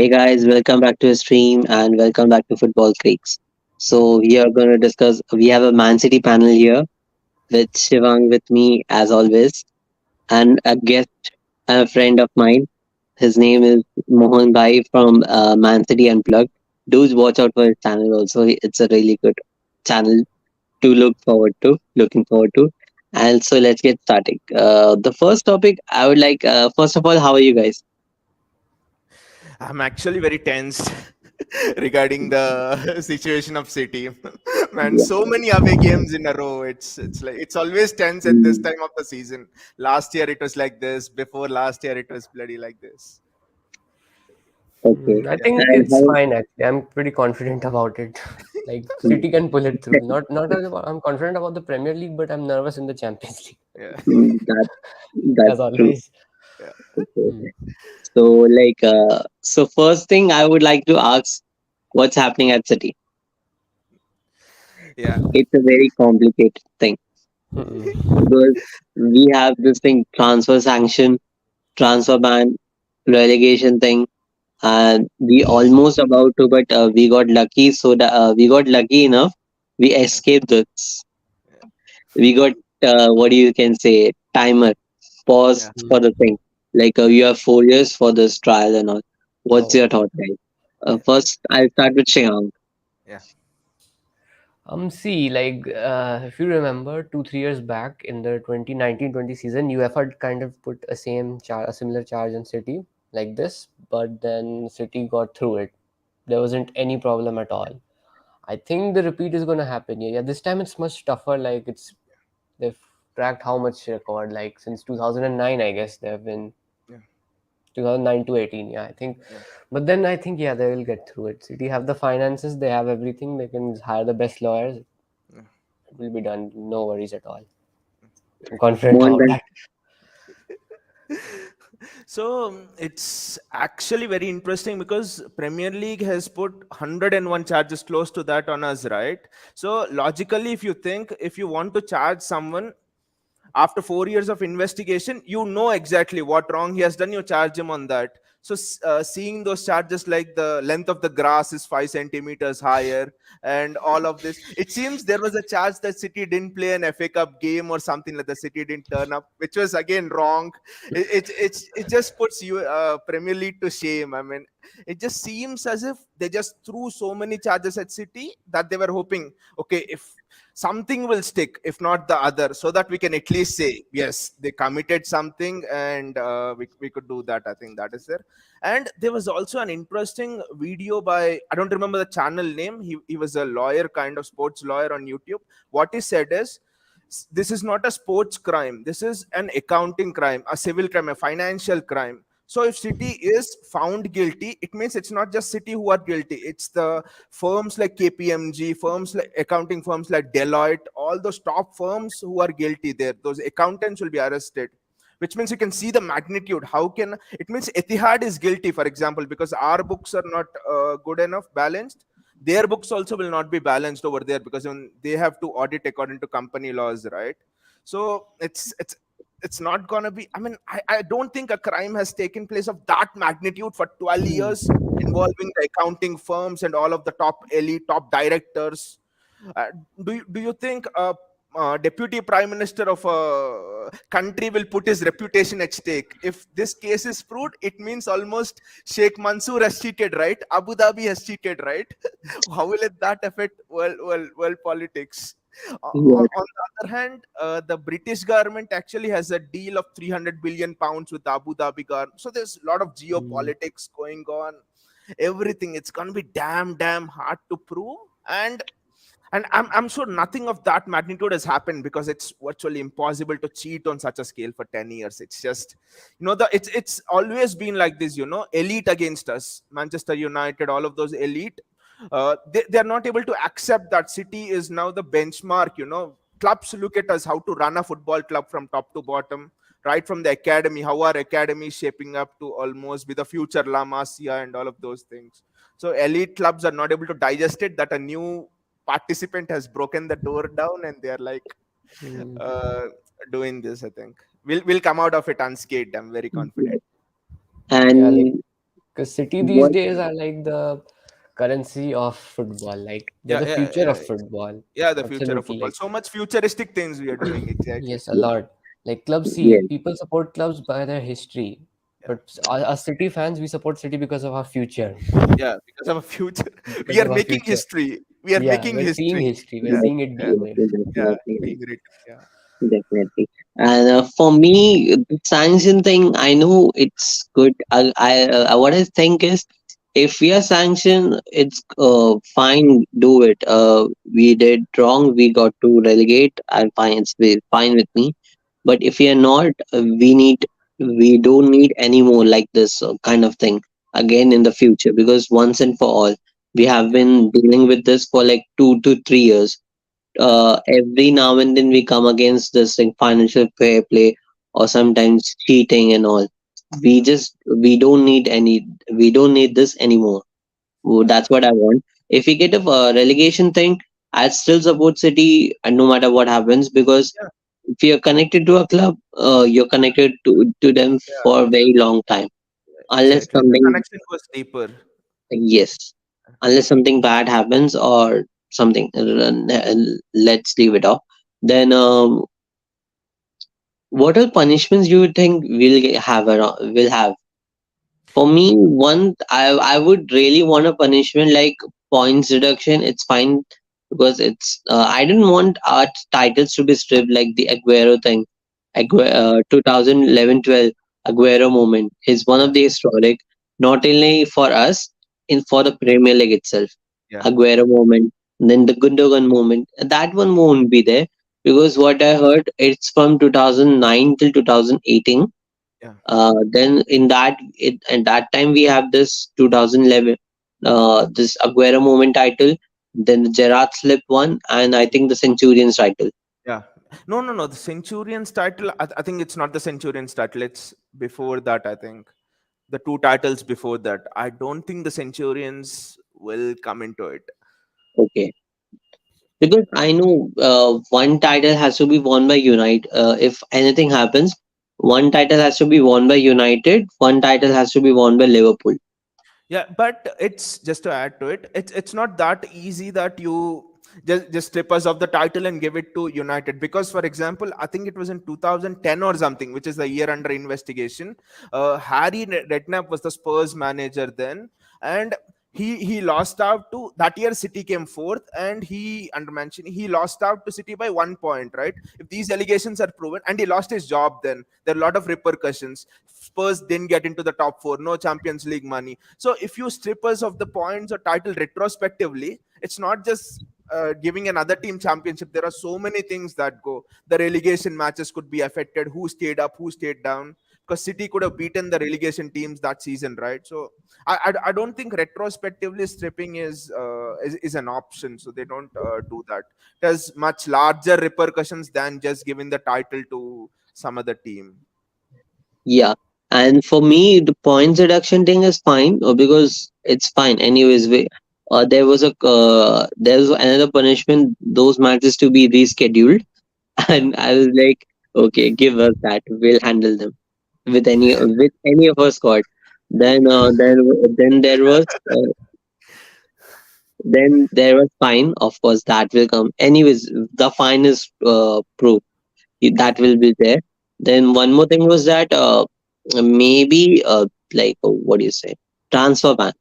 Hey guys, welcome back to the stream and welcome back to Football Creeks. So we are going to discuss. We have a Man City panel here with Shivang with me as always, and a guest, a friend of mine. His name is Mohan Bhai from Man City Unplugged. Do watch out for his channel also. It's a really good channel to look forward to. Looking forward to. And so let's get started. The first topic I would like. First of all, how are you guys? I'm actually very tense regarding the situation of City. Man, so many away games in a row. It's always tense at this Yeah. time of the season. Last year it was like this. Before last year it was bloody like this. Okay. I Yeah. think And it's how? fine actually. I'm pretty confident about it. Like City can pull it through. I'm confident about the Premier League, but I'm nervous in the Champions League Yeah. That as that's true. always. Yeah. Okay. Hmm. So so first thing I would like to ask, what's happening at City? Yeah. It's a very complicated thing Hmm. because we have this thing, transfer sanction, transfer ban, relegation thing, and we almost about to, but we got lucky. So that we got lucky enough, we Yeah. escaped this. Yeah. We got what do you can say, timer, pause Yeah. for the thing. Like Yeah. you have 4 years for this trial and all. What's Oh. your thought, guys? Yeah. First, I'll start with Shihang. Yeah. See, like if you remember 2 3 years back in the 2019-20 season, UEFA kind of put a similar charge on City like this, but then City got through it. There wasn't any problem at all. I think the repeat is going to happen. Yeah, this time it's much tougher. Like they've tracked how much record, like since 2009, I guess they've been Yeah. 2009 to 18. Yeah, I think. Yeah. But then I think yeah they will get through it. City have the finances, they have everything. They can hire the best lawyers. Yeah. It will be done. No worries at all. I'm confident Mohan about bhai. that. So it's actually very interesting because Premier League has put 101 charges close to that on us, right? So logically, if you think if you want to charge someone after 4 years of investigation, you know exactly what wrong he has done, you charge him on that. So seeing those charges like the length of the grass is 5 centimeters higher and all of this, it seems there was a charge that City didn't play an FA Cup game or something, like the City didn't turn up, which was again wrong. It just puts you Premier League to shame. I mean, it just seems as if they just threw so many charges at City that they were hoping, okay, if something will stick, if not the other, so that we can at least say yes, they committed something, and we could do that. I think that is there. And there was also an interesting video by, I don't remember the channel name. He was a lawyer, kind of sports lawyer on YouTube. What he said is, this is not a sports crime, this is an accounting crime, a civil crime, a financial crime. So if City is found guilty, it means it's not just City who are guilty, it's the firms like KPMG, firms like accounting firms like Deloitte, all those top firms who are guilty there. Those accountants will be arrested, which means you can see the magnitude. How can it means Etihad is guilty, for example, because our books are not good enough balanced. Their books also will not be balanced over there because when they have to audit according to company laws, right? So it's not gonna be. I mean, I don't think a crime has taken place of that magnitude for 12 years involving the accounting firms and all of the top elite, top directors. Uh, do you think a deputy prime minister of a country will put his reputation at stake? If this case is proved, it means almost Sheikh Mansour has cheated, right? Abu Dhabi has cheated, right? How will that affect world politics? Yeah. On the other hand, the British government actually has a deal of 300 billion pounds with the Abu Dhabi government. So there's a lot of Mm. geopolitics going on. Everything, it's gonna be damn hard to prove. And I'm sure nothing of that magnitude has happened because it's virtually impossible to cheat on such a scale for 10 years. It's just, it's always been like this, elite against us. Manchester United, all of those elite, they're not able to accept that City is now the benchmark. Clubs look at us, how to run a football club from top to bottom, right from the academy, how our academy is shaping up to almost be the future La Masia and all of those things. So elite clubs are not able to digest it, that a new participant has broken the door down and they're like Mm. uh, doing this. I think we'll come out of it unscathed. I'm very confident. Yeah, like And Because City these What days are like the currency of football. Like they're Yeah, the yeah, future yeah, of football. yeah. The future of Absolutely. football. Like So much futuristic things we are doing. Exactly. yes, a lot. Like clubs see yeah, people support clubs by their history, Yeah, but us City fans we support City because of our future, yeah. Because of a future, we because are of our making future. history. We are Yeah, making we're seeing history. history. We're Yeah, yes, seeing it yeah, being yes, made. yeah. definitely. Being written. Yeah, Definitely. And for me, the sanction thing, I know it's good. What I think is, if we are sanctioned, it's fine. Do it. We did wrong. We got to relegate. I'm fine. Fine with me. But if we are not, we don't need any more like this kind of thing again in the future, because once and for all, we have yeah, been dealing with this for like 2 to 3 years. Every now and then we come against this thing, financial fair play or sometimes cheating and all. We yeah, just we don't need this anymore. yeah, That's what I want. If we get a relegation thing, I still support City, and no matter what happens, because yeah, if you're connected to a club, you're connected to them yeah. for a very long time. Unless Exactly. The something, connection goes deeper. yes, unless something bad happens or something, let's leave it off. Then what are punishments you think will have? For me, one I would really want a punishment like points reduction. It's fine because it's I didn't want our titles to be stripped like the Aguero thing. 2011-12 Aguero moment is one of Yeah, the historic, not only for us, in for the Premier League itself. yeah, Aguero moment, then the Gundogan moment. That one won't be there because what I heard, it's from 2009 till 2018. yeah. Then at that time we have this 2011, this Aguero moment title, then the Gerrard slip one, and I think the Centurions title. Yeah. No, no, no. The Centurions title, I think it's not the Centurions title. It's before that, I think. The two titles before that. I don't think the Centurions will come into it. Okay, because I know one title has to be won by United. If anything happens, one title has to be won by United, one title has to be won by Liverpool. Yeah, but it's just to add to it, it's not that easy that you just strip us of the title and give it to United. Because, for example, I think it was in 2010 or something, which is the year under investigation. Harry Redknapp was the Spurs manager then, and he lost out to that year. City came fourth, and he under Mancini he lost out to City by 1 point. Right? If these allegations are proven, and he lost his job, then there are a lot of repercussions. Spurs didn't get into the top four, no Champions League money. So if you strip us of the points or title retrospectively, it's not just giving another team championship. There are so many things that go. The relegation matches could be affected. Who stayed up? Who stayed down? Because City could have beaten the relegation teams that season, right? So I don't think retrospectively stripping is an option. So they don't do that. It has much larger repercussions than just giving the title to some other team. Yeah. And for me, the points reduction thing is fine because it's fine. Anyways, there was another punishment, those matches to be rescheduled. Yeah, And I was like, okay, give us that. We'll handle them with any of our squad. Then, then there was, uh, fine. Of course, that will come. Anyways, the fine is proof that will be there. Then one more thing was that maybe what do you say, transfer ban.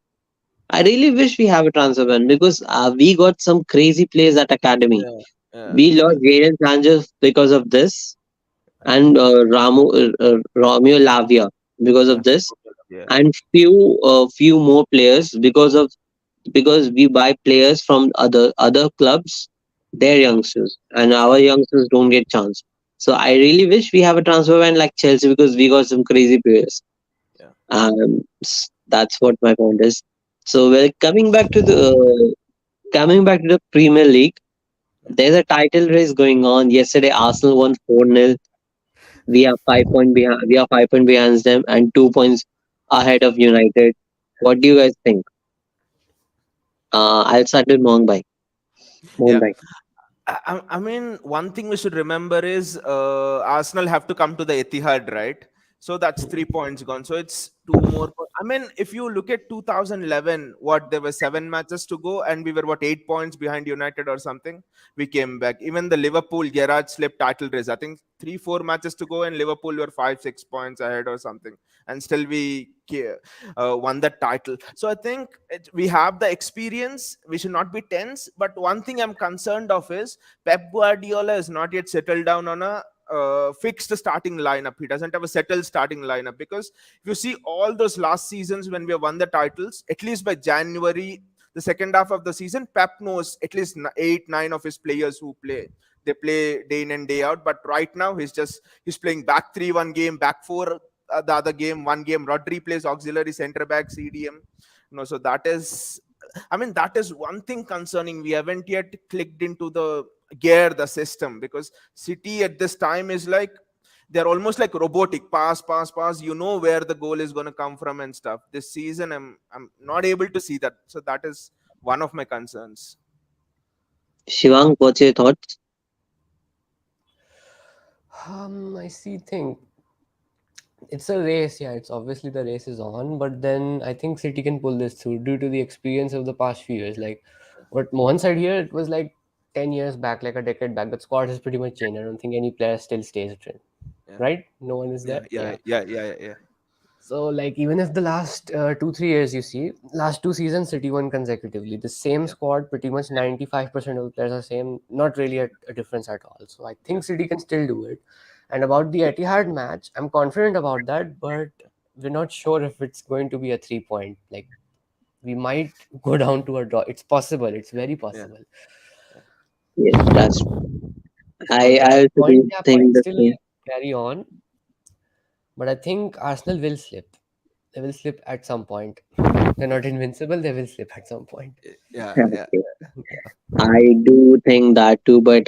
I really wish we have a transfer ban because we got some crazy players at academy. yeah, yeah, We lost Jadon Sanchez because of this, and Romeo Lavia because yeah, of this, yeah, and few more players because we buy players from other clubs, their youngsters, and our youngsters don't get chance. So I really wish we have a transfer ban like Chelsea because we got some crazy players. yeah, That's what my point is. So well, coming back to the Premier League, there's a title race going on. Yesterday, Arsenal won 4-0. We are 5 point behind. We are 5 point behind them and 2 points ahead of United. What do you guys think? I'll start with Mongbai. yeah. Mongbai. I mean, one thing we should remember is Arsenal have to come to the Etihad, right? So that's 3 points gone. So it's two more. I mean, if you look at 2011, what there were 7 matches to go, and we were 8 points behind United or something. We came back. Even the Liverpool Gerrard slipped title race. I think 3-4 matches to go, and Liverpool were 5-6 points ahead or something, and still we won the title. So I think we have the experience. We should not be tense. But one thing I'm concerned of is Pep Guardiola is not yet settled down on a fixed starting lineup. He doesn't have a settled starting lineup, because if you see all those last seasons when we have won the titles, at least by January, the second half of the season, Pep knows at least 8, 9 of his players who play. They play day in and day out. But right now, he's playing back three one game, back four the other game, one game. Rodri plays auxiliary center back, CDM. So that is, I mean, that is one thing concerning. We haven't yet clicked into the gear, the system, because City at this time is like they're almost like robotic. Pass. You know where the goal is going to come from and stuff. This season, I'm not able to see that. So that is one of my concerns. Shivang, what's your thoughts? I see. Think it's a race. Yeah, it's obviously the race is on, but then I think City can pull this through due to the experience of the past few years. Like what Mohan said here, it was like 10 years back, like a decade back. The squad has pretty much changed. I don't think any player still stays trend, Yeah, right? No one is yeah, there. yeah, Yeah. yeah, yeah, yeah, yeah. So like even if the last 2 3 years you see last 2 seasons City won consecutively, the same Yeah, squad, pretty much 95% of the players are same, not really a difference at all. So I yeah, think City can still do it. And about the Etihad match, I'm confident about that, but we're not sure if it's going to be a 3 point. Like we might go down to a draw. It's possible. It's very yeah, possible. yeah, Yes, that's. So I that also point do gap think might the still same. carry on, but I think Arsenal will slip. They will slip at some point. They're not invincible. They will slip at some point. yeah, yeah, I do think that too, but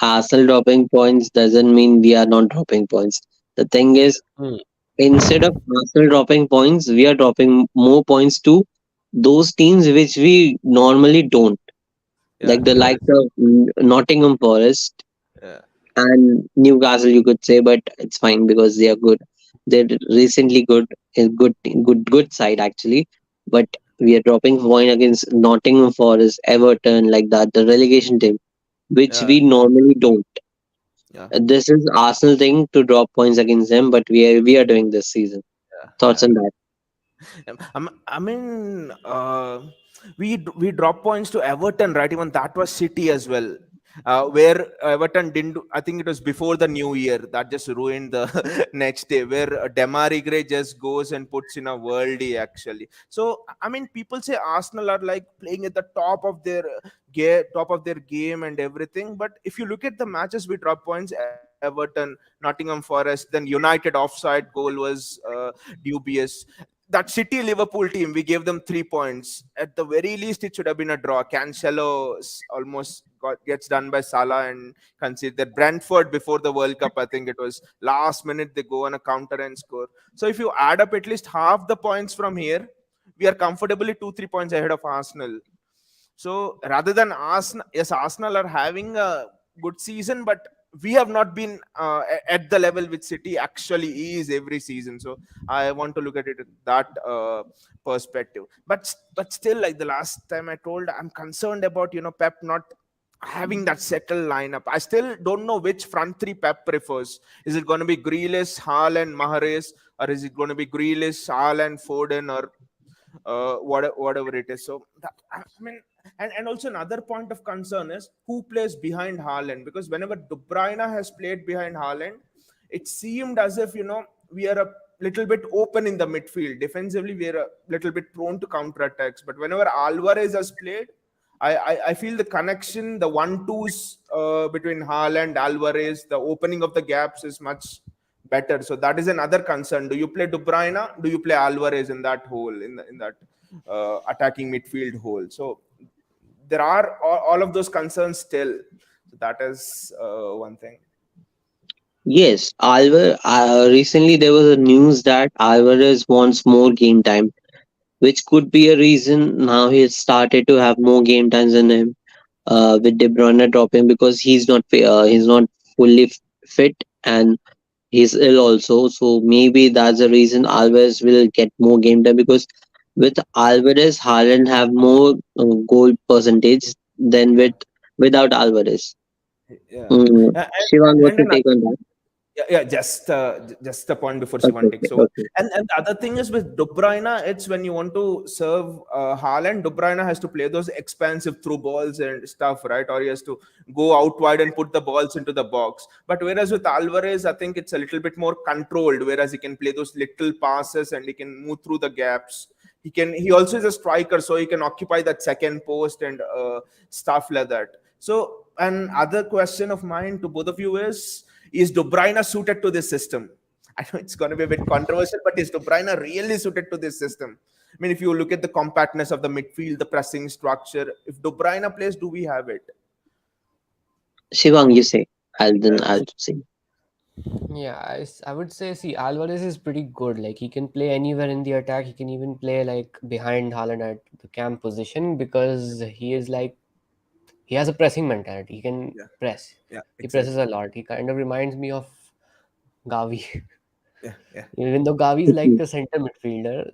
Arsenal dropping points doesn't mean we are not dropping points. The thing is, Hmm. instead of Arsenal dropping points, we are dropping more points to those teams which we normally don't, yeah, like the likes of Nottingham Forest yeah, and Newcastle, you could say, but it's fine because they are good. They're recently good, a good side actually, but we are dropping point against Nottingham Forest, Everton, like that, the relegation team, which yeah, we normally don't. yeah, This is Arsenal thing to drop points against them, but we are doing this season. Thoughts yeah. on that? I mean, we drop points to Everton, right? Even that was City as well. Where Everton didn't, I think it was before the new year that just ruined the next day. Where Demari Gray just goes and puts in a worldie actually. So I mean, people say Arsenal are like playing at the top of their game and everything. But if you look at the matches we drop points, Everton, Nottingham Forest, then United offside goal was dubious. That City Liverpool team, we gave them 3 points. At the very least, it should have been a draw. Cancelo almost gets done by Salah and considered Brentford before the World Cup. I think it was last minute they go on a counter and score. So if you add up at least half the points from here, we are comfortably 2 3 points ahead of Arsenal. So rather than Arsenal, yes, Arsenal are having a good season, but we have not been at the level which City actually is every season. So I want to look at it in that perspective. But still, like the last time I told, I'm concerned about Pep not having that settled lineup. I still don't know which front three Pep prefers. Is it going to be Grealish, Haaland, Mahrez, or is it going to be Grealish, Haaland, Foden, or whatever it is. So I mean, and also another point of concern is who plays behind Haaland, because whenever De Bruyne has played behind Haaland, it seemed as if we are a little bit open in the midfield. Defensively, we are a little bit prone to counter attacks. But whenever Alvarez has played, I feel the connection, the one-twos between Haaland, Alvarez, the opening of the gaps is much better. So that is another concern. Do you play De Bruyne? Do you play Alvarez in that hole, in that attacking midfield hole? So there are all of those concerns still. So that is one thing. Yes, recently there was a news that Alvarez wants more game time, which could be a reason now he's started to have more game times than him. With De Bruyne dropping because he's not fully fit, and He's ill also, so maybe that's the reason Alvarez will get more game time because with Alvarez, Haaland have more goal percentage than without Alvarez. Yeah. Mm. Shivang, And what's your then take on that? yeah, just the point before Okay, Shivan okay, takes over. okay. And the other thing is with De Bruyne, it's when you want to serve Haaland, De Bruyne has to play those expansive through balls and stuff, right? Or he has to go out wide and put the balls into the box. But whereas with Alvarez, I think it's a little bit more controlled, whereas he can play those little passes and he can move through the gaps. He also is a striker, so he can occupy that second post and stuff like that. So another question of mine to both of you is De Bruyne suited to this system? I know it's going to be a bit controversial, but is De Bruyne really suited to this system? I mean, if you look at the compactness of the midfield, the pressing structure, if De Bruyne plays, do we have it? Shivang, you say. I'll Uh, say. Yeah, I would say, see, Alvarez is pretty good. Like, he can play anywhere in the attack. He can even play like behind Haaland at the cam position because he is like, he has a pressing mentality. He can yeah, press. yeah, He presses a exactly. lot. He kind of reminds me of Gavi, Yeah, yeah, even though Gavi is like Mhm. a center midfielder.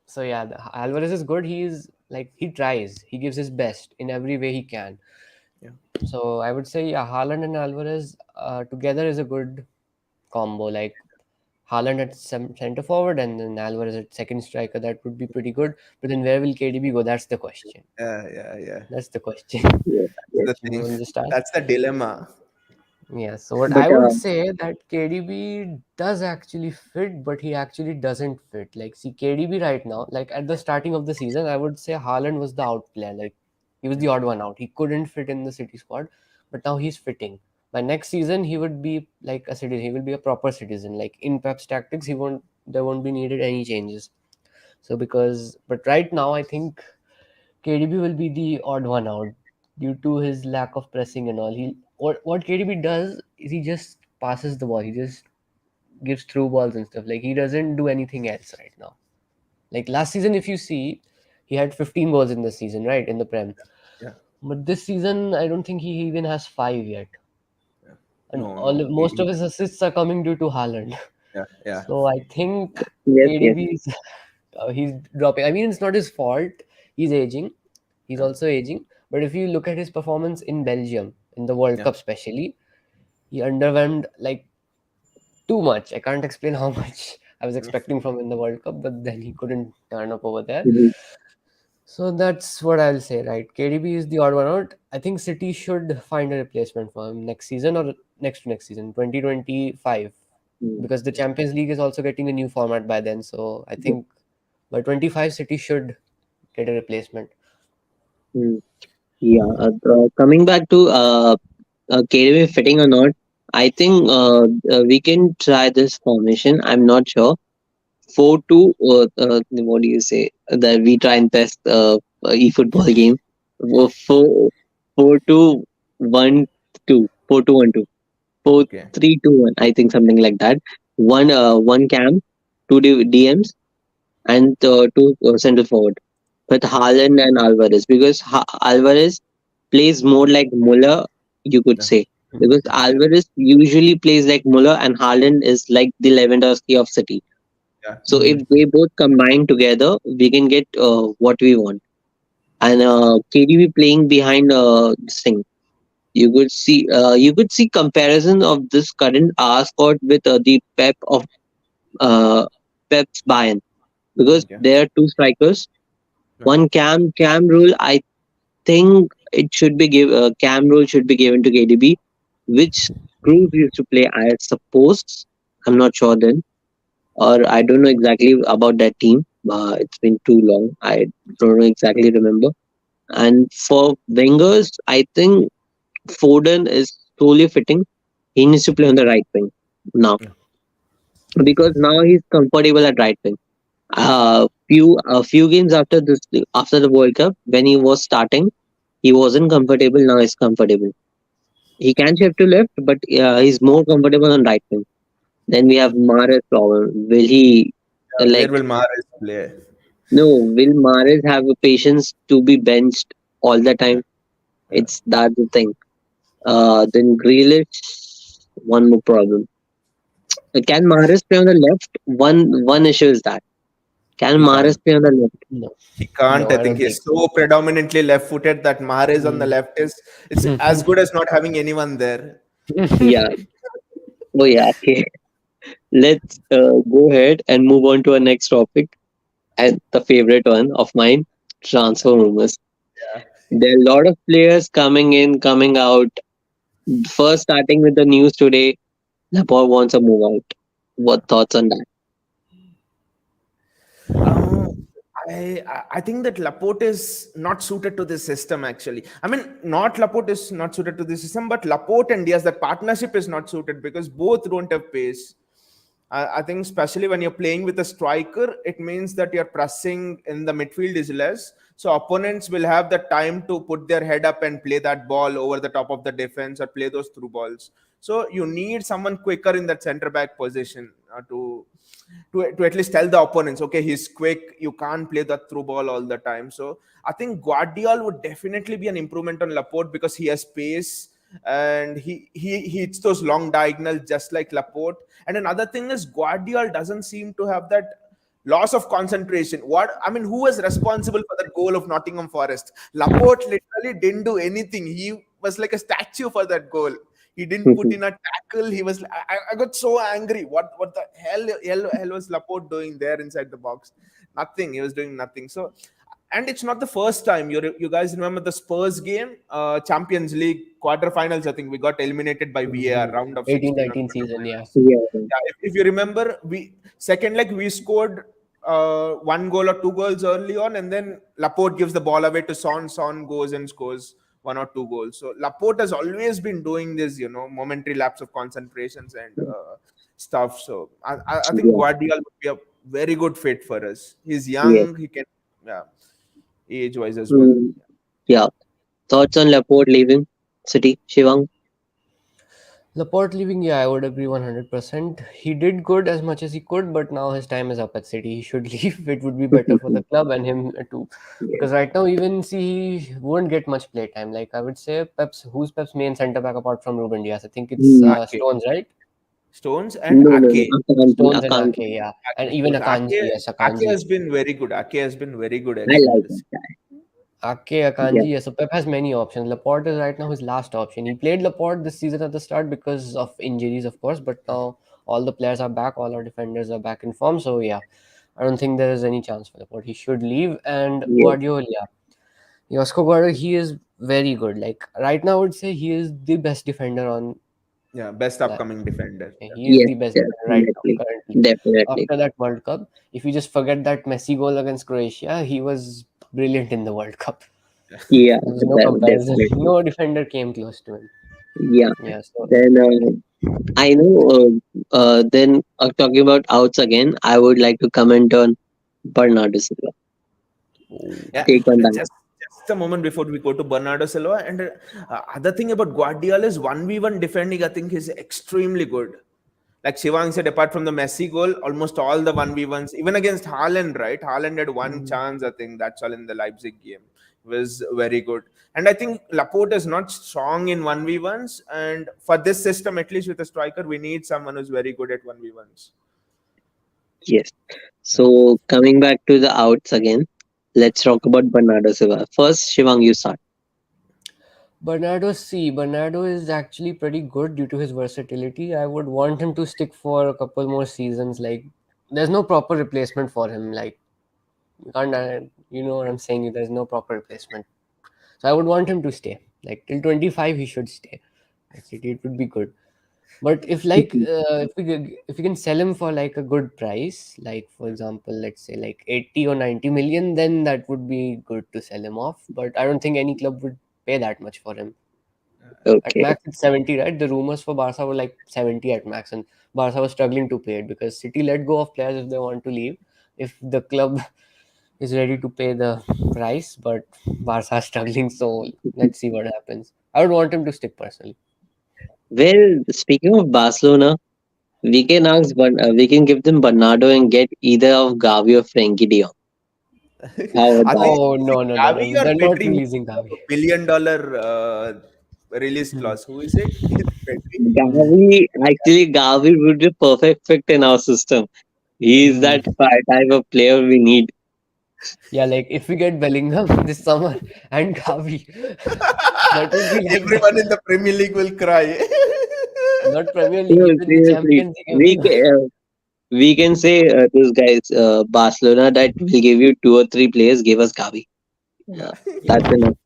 So yeah, Alvarez is good. He's like, he tries. He gives his best in every way he can. yeah, So I would say, yeah, Haaland and Alvarez together is a good combo. Like Haaland at center forward and then Alvarez at second striker. That would be pretty good. But then where will KDB go? That's the question. yeah. That's the question. Yes, That's yes. the You thing. want to start? That's the dilemma. Yeah. So what But I would say that KDB does actually fit, but he actually doesn't fit. Like, see, KDB right now, like at the starting of the season, I would say Haaland was the out player. Like, he was Yeah, the odd one out. He couldn't fit in the City squad, but now he's fitting. By next season, he would be like a citizen. He will be a proper citizen. Like in Pep's tactics, he won't. There won't be needed any changes. So because, but right now, I think KDB will be the odd one out due to his lack of pressing and all. What KDB does is he just passes the ball. He just gives through balls and stuff. Like he doesn't do anything else right now. Like last season, if you see, he had 15 balls in the season, right, in the Prem. yeah, But this season, I don't think he even has five yet. yeah. And No, all no. most of his assists are coming due to Haaland. Yeah, yeah, So I think yes, yes. KDB is he's dropping. I mean, it's not his fault. He's aging. He's yeah, also aging. But if you look at his performance in Belgium, in the World yeah. Cup especially, he underwhelmed like too much. I can't explain how much I was Mm, expecting from in the World Cup, but then he couldn't turn up over there. Mhm. So that's what I'll say, right? KDB is the odd one out. I think City should find a replacement for him next season or next to next season, 2025, Mm. because the Champions League is also getting a new format by then. So I think by 25, City should get a replacement. Mm. Yeah. Coming back to KDB fitting or not, I think we can try this formation. I'm not sure. 4-2, what do you say? That we try and test e-football game. 4-2-1-2. 4-2-1-2. Four okay. three two one. I think something like that. One cam, two DMs, and two central forward with Haaland and Alvarez because Alvarez plays more like Muller, you could Yeah, say. Because yeah, Alvarez usually plays like Muller and Haaland is like the Lewandowski of City. yeah, So if they both combine together, we can get what we want. And KDB playing behind this thing, you could see comparison of this current R squad with the uh, Pep's Bayern because okay. there are two strikers. Yeah, One cam rule. I think it should be cam rule should be given to KDB, which Cruz used to play. I suppose I'm not sure then, or I don't know exactly about that team. It's been too long. I don't know exactly remember. And for wingers, I think Foden is solely fitting. He needs to play on the right wing now yeah, because now he's comfortable at right wing. A few games after the World Cup when he was starting, he wasn't comfortable. Now he's comfortable. He can shift to left, but he's more comfortable on right wing. Then we have Mahrez problem. Will he Where like will Mahrez play? no? Will Mahrez have a patience to be benched all the Yeah, time? yeah, It's that the thing. Then Grealish, one more problem. Can Mahrez play on the left? One issue is that. Can He Mahrez can't. play on the left? No, He can't. no, I I think don't think he's so. so predominantly left-footed that Mahrez on the Mm. left is it's as good as not having anyone there. Yeah. Oh yeah. Okay. Let's go ahead and move on to our next topic, and the favorite one of mine, transfer rumors. Yeah. There are a lot of players coming in, coming out. First, starting with the news today, Laporte wants a move out. What thoughts on that? Uh, I think that Laporte is not suited to this system actually. I mean, not Laporte is not suited to this system, but Laporte and Diaz, that partnership is not suited because both don't have pace. I think especially when you're playing with a striker, it means that your pressing in the midfield is less. So opponents will have the time to put their head up and play that ball over the top of the defense or play those through balls. So you need someone quicker in that center back position to at least tell the opponents, okay, he's quick. You can't play that through ball all the time. So I think Guardiola would definitely be an improvement on Laporte because he has pace and he hits those long diagonals just like Laporte. And another thing is Guardiola doesn't seem to have that loss of concentration. What I mean, who was responsible for that goal of Nottingham Forest? Laporte literally didn't do anything. He was like a statue for that goal. He didn't put in a tackle. He was. I got so angry. What the hell was Laporte doing there inside the box? Nothing. He was doing nothing. So, and it's not the first time. You guys remember the Spurs game, Champions League quarterfinals? I think we got eliminated by VAR, round of 18, 16 or 19 season, whatever it yeah. was. Yeah. Yeah, if you remember, we second leg we scored one goal or two goals early on, and then Laporte gives the ball away to Son. Son goes and scores one or two goals. So Laporte has always been doing this, momentary lapse of concentrations and stuff. So I think Yeah. Guardiola would be a very good fit for us. He's Yes. young. He can, yeah, age wise as well. Mm, yeah. Thoughts on Laporte leaving City, Shivang? Laporte leaving, yeah, I would agree 100%. He did good as much as he could, but now his time is up at City. He should leave. It would be better for the club and him too. Yes. Because right now, even see, he won't get much play time. Like I would say, who's Pep's main centre back apart from Ruben Diaz? I think it's Mm, Ake, Stones, right? Stones and no, no, no. Ake. Akanji, Stones and Akanji. Ake, yeah. And Ake, even Stones. Akanji, yes, Ake Akanji. has been very good. Ake has been very good I actually like this. that. Ake, Yeah. Akanji, yes. So Pep has many options. Laporte is right now his last option. He played Laporte this season at the start because of injuries, of course, but now all the players are back, all our defenders are back in form. So yeah, I don't think there is any chance for Laporte. He should leave. And Yes. Guardiola, yeah. Josko Guardiola, he is very good. Like right now, I would say he is the best defender on Yeah, best that. upcoming defender. Yeah. He is Yes. the best defender right now, Definitely. currently. Definitely. After that World Cup, if you just forget that Messi goal against Croatia, he was brilliant in the World Cup. Yeah. There was no comparison. Definitely. No defender came close to him. Yeah. Yeah, so Then I know. Then talking about outs again, I would like to comment on Bernardo Silva. Yeah, Take on that. just a moment before we go to Bernardo Silva. And other thing about Guardiola is 1v1 defending, I think, is extremely good. Like Shivang said, apart from the Messi goal, almost all the 1v1s, even against Haaland, right? Haaland had one chance, I think, that's all in the Leipzig game. Was very good. And I think Laporte is not strong in 1v1s. And for this system, at least with a striker, we need someone who's very good at 1v1s. Yes. So coming back to the outs again, let's talk about Bernardo Silva. First, Shivang, you start. Bernardo is actually pretty good due to his versatility. I would want him to stick for a couple more seasons. Like, there's no proper replacement for him. Like, you can't, you know what I'm saying? There's no proper replacement. So I would want him to stay. Like till 25, he should stay. At City, it would be good. But if we can sell him for like a good price, like for example, let's say like 80 or 90 million, then that would be good to sell him off. But I don't think any club would pay that much for him. At Okay. max, it's 70, right? The rumors for Barca were like 70 at max, and Barca was struggling to pay it because City let go of players if they want to leave. If the club is ready to pay the price, but Barca is struggling, so let's see what happens. I would want him to stick personally. Well, speaking of Barcelona, we can ask, but we can give them Bernardo and get either of Gavi or Frankie De Jong. How about I that? think Oh no, no, no, Gavi no! or They're not Pedri would releasing be a Gavi. $1 billion release clause. Who is it? It's Pedri. Gavi would be perfect fit in our system. He is Hmm. that type of player we need. Yeah, like if we get Bellingham this summer and Gavi, that would be like the, Everyone in the Premier League will cry. not Premier League, No, even the seriously, Champions League, everyone. we can say this guys, Barcelona, that will give you two or three players. Give us Gavi. Yeah. That's enough.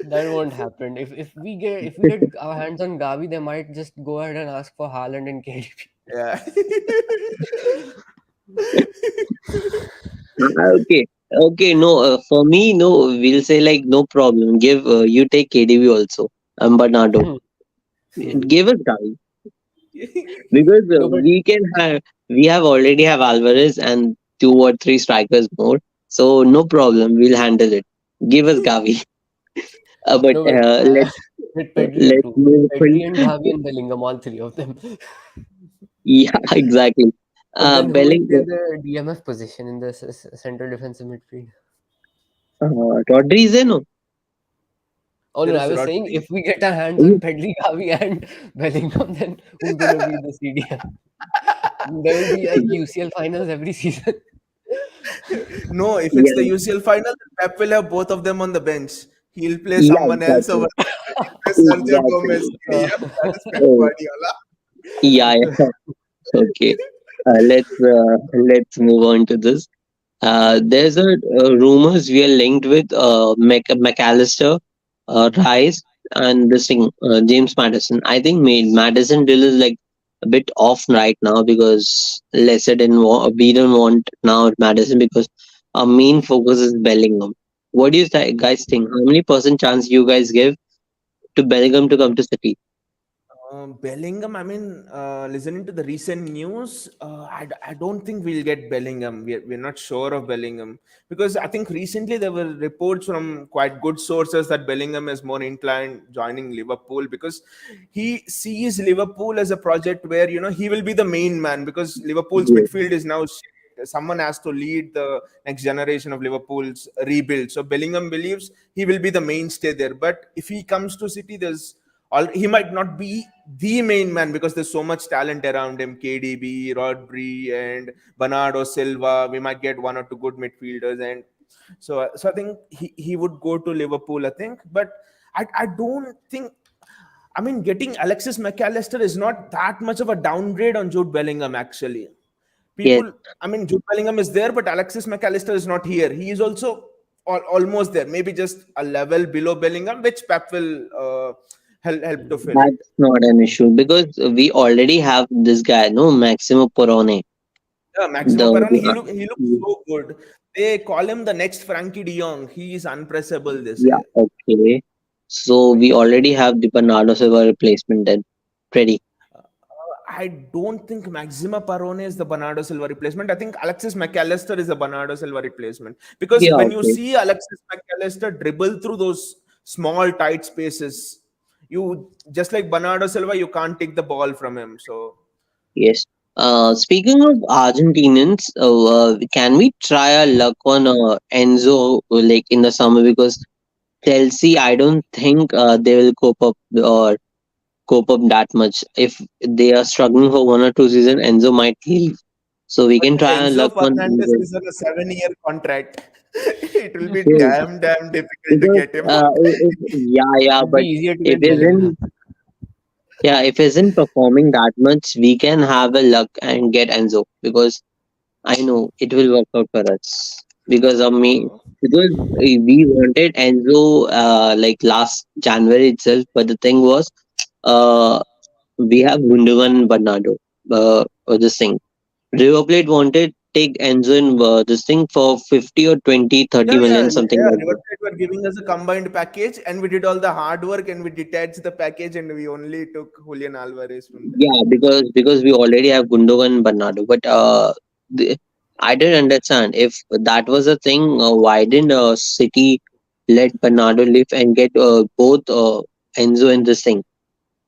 That won't happen. If we get our hands on Gavi, they might just go ahead and ask for Haaland and KDB. Yeah. Okay, okay. No, for me, no. We'll say like no problem. Give you take KDB also. Bernardo. Give us Gavi because No, but we have already have Alvarez and two or three strikers more. So no problem. We'll handle it. Give us Gavi. But no, but with Pedri let's too. With move Pedri and Gavi and Bellingham, all three of them. Yeah, exactly. But then who is Belling, the other DMF position in the central defensive midfield? Rodri is there, no? Oh no, There I is was saying Rodri. if we get our hands on Pedri, Gavi, and Bellingham, then who's gonna be the CDM? There will be like UCL finals every season. No, if it's the Yeah, UCL final, Pep will have both of them on the bench. He'll play yeah, someone else over exactly. there. He'll play Sergio Gomez. Exactly. Yeah, that is Pep Oh, Guardiola. yeah, yeah. Okay. Let's move on to this. There's a rumors we are linked with McAllister, Rice, and this thing James Madison. I think Madison deal is like a bit off right now because Leicester we don't want now Madison because our main focus is Bellingham. What do you guys think? How many percent chance you guys give to Bellingham to come to City? Bellingham, I mean, listening to the recent news, I don't think we'll get Bellingham. We're not sure of Bellingham because I think recently there were reports from quite good sources that Bellingham is more inclined joining Liverpool because he sees Liverpool as a project where, he will be the main man because Liverpool's Yes. midfield is now shit. Someone has to lead the next generation of Liverpool's rebuild. So Bellingham believes he will be the mainstay there. But if he comes to City, he might not be the main man because there's so much talent around him. KDB, Rodri, and Bernardo Silva. We might get one or two good midfielders, and so I think he would go to Liverpool. I think, but I don't think. I mean, getting Alexis McAllister is not that much of a downgrade on Jude Bellingham. Actually, Yes. Jude Bellingham is there, but Alexis McAllister is not here. He is also almost there, maybe just a level below Bellingham, which Pep will help to fill. That's not an issue because we already have this guy, no, Maximo Perone. Yeah, The, Maximo Perron, the he looks so good. They call him the next Frankie De Jong. He is unpressable, they yeah, say. okay. So we already have the Bernardo Silva replacement then ready. I don't think Maxima Parone is the Bernardo Silva replacement. I think Alexis McAllister is the Bernardo Silva replacement. Because Yeah, when you okay. see Alexis McAllister dribble through those small, tight spaces, you just like Bernardo Silva, you can't take the ball from him. So Yes. Speaking of Argentinians, can we try our luck on Enzo like in the summer because Chelsea, I don't think they will cope up that much. If they are struggling for one or two seasons, Enzo might leave. So we but can try our Enzo luck on Fernandez Enzo. is on a 7-year contract. It will be Yes, damn difficult to because get him out. yeah, yeah, It'd be but easier to if get isn't Bellingham. yeah, if isn't performing that much, we can have a luck and get Enzo because I know it will work out for us because of me. Uh, Because we wanted Enzo like last January itself, but the thing was, uh, we have Gundogan and Bernardo. This thing. River Plate wanted take Enzo in this thing for 50 or 20, Yeah, 30 yeah, million, something yeah. like River that. Plate were giving us a combined package, and we did all the hard work, and we detached the package, and we only took Julian Alvarez from there. Yeah, because we already have Gundogan and Bernardo. But the, I didn't understand if that was a thing. Why didn't City let Bernardo live and get both Enzo and this thing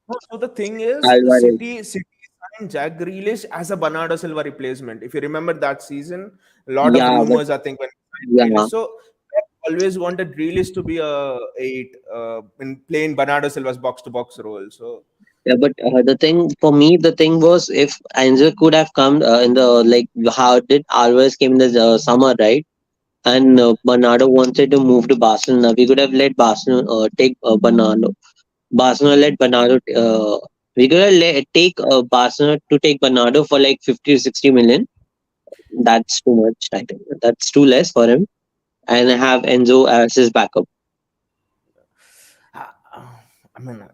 No, so the thing is, Alvarez? City signed Jack Grealish as a Bernardo Silva replacement. If you remember that season, a lot of Yeah, but rumors. I think when he signed Grealish, yeah, so always wanted Grealish to be a eight in playing Bernardo Silva's box to box role. So Yeah, but the thing for me, the thing was if Enzo could have come in the like how did Alvarez came in the summer, right? And Bernardo wanted to move to Barcelona. We could have let Barcelona take Bernardo. Barcelona let Bernardo. We could have take Barcelona to take Bernardo for like 50 to 60 million. That's too much. I think that's too less for him. And have Enzo as his backup. uh, I mean,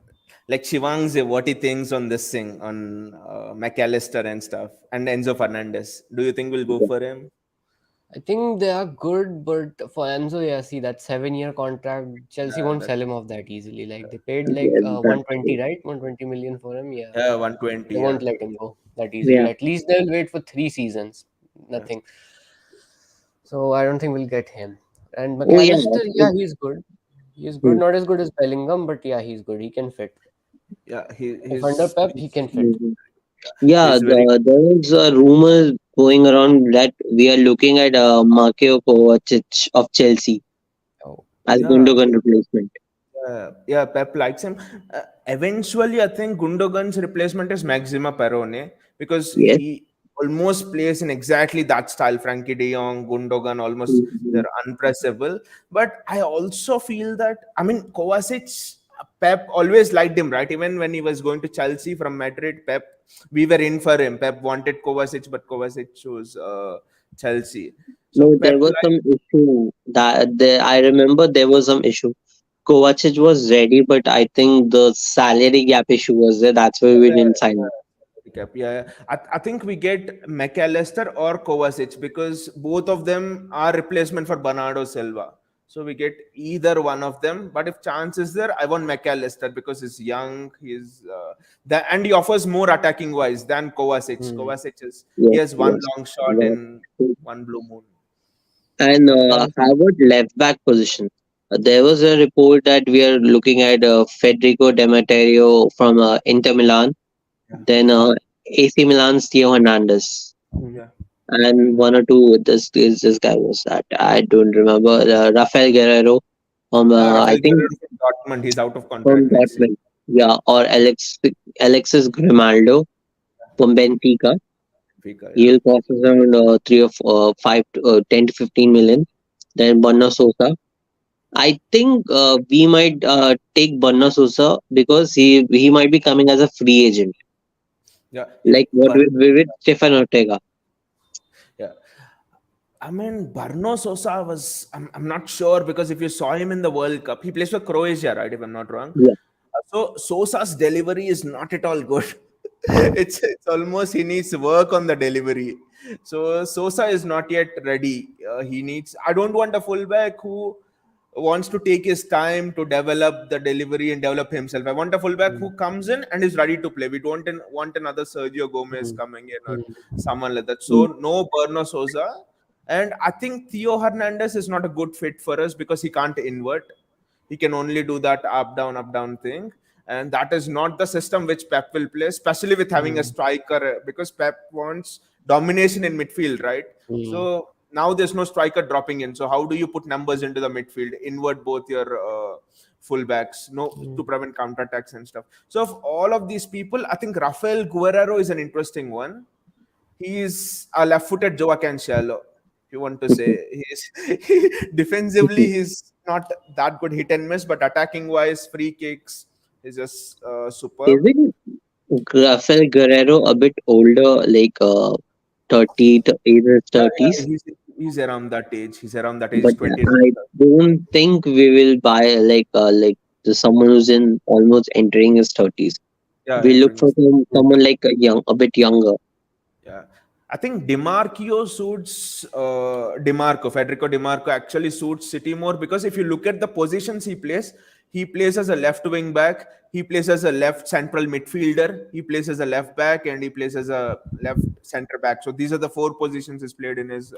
like Shivang say what he thinks on this thing on McAllister and stuff and Enzo Fernandez. Do you think we'll go for him? I think they are good, but for Enzo, yeah, see that 7 year contract, Chelsea Yeah, won't that, sell him off that easily. Like they paid like Yeah, that's 120, true. right? 120 million for him. Yeah, yeah, 120. they Yeah, won't let him go that easily. Yeah. At least they'll wait for 3 seasons. yeah. Nothing. So I don't think we'll get him. And Oh yeah. McAllister, yeah, he's good. He's good. Hmm. Not as good as Bellingham, but yeah, he's good. He can fit. Yeah, If under Pep, he can fit. Mhm. Yeah, he's very there was a rumor going around that we are looking at Marco Kovacic of Chelsea Oh, as yeah. Gundogan replacement. Yeah, Pep likes him. Eventually, I think Gundogan's replacement is Maxima Perone because Yes. he almost plays in exactly that style. Frankie De Jong, Gundogan, almost Mhm. they're unpressable. But I also feel that I mean Kovacic, Pep always liked him, right? Even when he was going to Chelsea from Madrid, Pep we were in for him. Pep wanted Kovacic, but Kovacic chose Chelsea. So No, there Pep was some issue that I remember there was some issue. Kovacic was ready, but I think the salary gap issue was there. That's why we didn't sign him. Recap. Yeah, yeah. I think we get McAllister or Kovacic because both of them are replacement for Bernardo Silva. So we get either one of them. But if chance is there, I want McAllister because he's young. And he offers more attacking wise than Kovacic. hmm. Kovacic is he Yes, has one yes. long shot That's in true. one blue moon. And But how about left back position? There was a report that we are looking at Federico Demeterio from Inter Milan, Yeah, then AC Milan's Theo Hernandez, hmm. yeah, and one or two. This guy was that I don't remember. Rafael Guerrero from yeah. I Rafael think Guerrero from Dortmund. He's out of from contract next season. Dortmund. Yeah, or Alexis Grimaldo from Benfica. Fika, yeah. He'll cost us around 10 to 15 million. Then Borna Sosa. I think we might take Borna Sosa because he might be coming as a free agent, Yeah, like what with Stefan Ortega. yeah. I mean, Barno Sosa was, I'm not sure because if you saw him in the World Cup, he plays for Croatia, right? If I'm not wrong. Yeah, So Sosa's delivery is not at all good. It's almost he needs work on the delivery. So Sosa is not yet ready. He needs. I don't want a fullback who wants to take his time to develop the delivery and develop himself. I want a fullback who comes in and is ready to play. We don't want another Sergio Gomez Hmm. coming in or Hmm. someone like that. mm, So no Berno Sosa. And I think Theo Hernandez is not a good fit for us because he can't invert. He can only do that up down thing. And that is not the system which Pep will play, especially with having a Hmm. striker, because Pep wants domination in midfield, right? Hmm. So now there's no striker dropping in. So how do you put numbers into the midfield? Invert both your fullbacks, no, Hmm. to prevent counterattacks and stuff. So of all of these people, I think Rafael Guerrero is an interesting one. He's a left-footed Joao Cancelo. If you want to say, defensively he's not that good hit and miss, but attacking wise, free kicks, he's just superb. isn't Rafael Guerrero a bit older, like 30 to in his Yeah, yeah, 30s? he's around that age. He's around that age, But 29. I don't think we will buy like someone who's in almost entering his 30s. Yeah, We look entering for his. someone like a bit younger. Yeah. I think Dimarco suits Federico Dimarco actually suits City more because if you look at the positions he plays as a left wing back, he plays as a left central midfielder, he plays as a left back, and he plays as a left center back. So these are the four positions he's played in his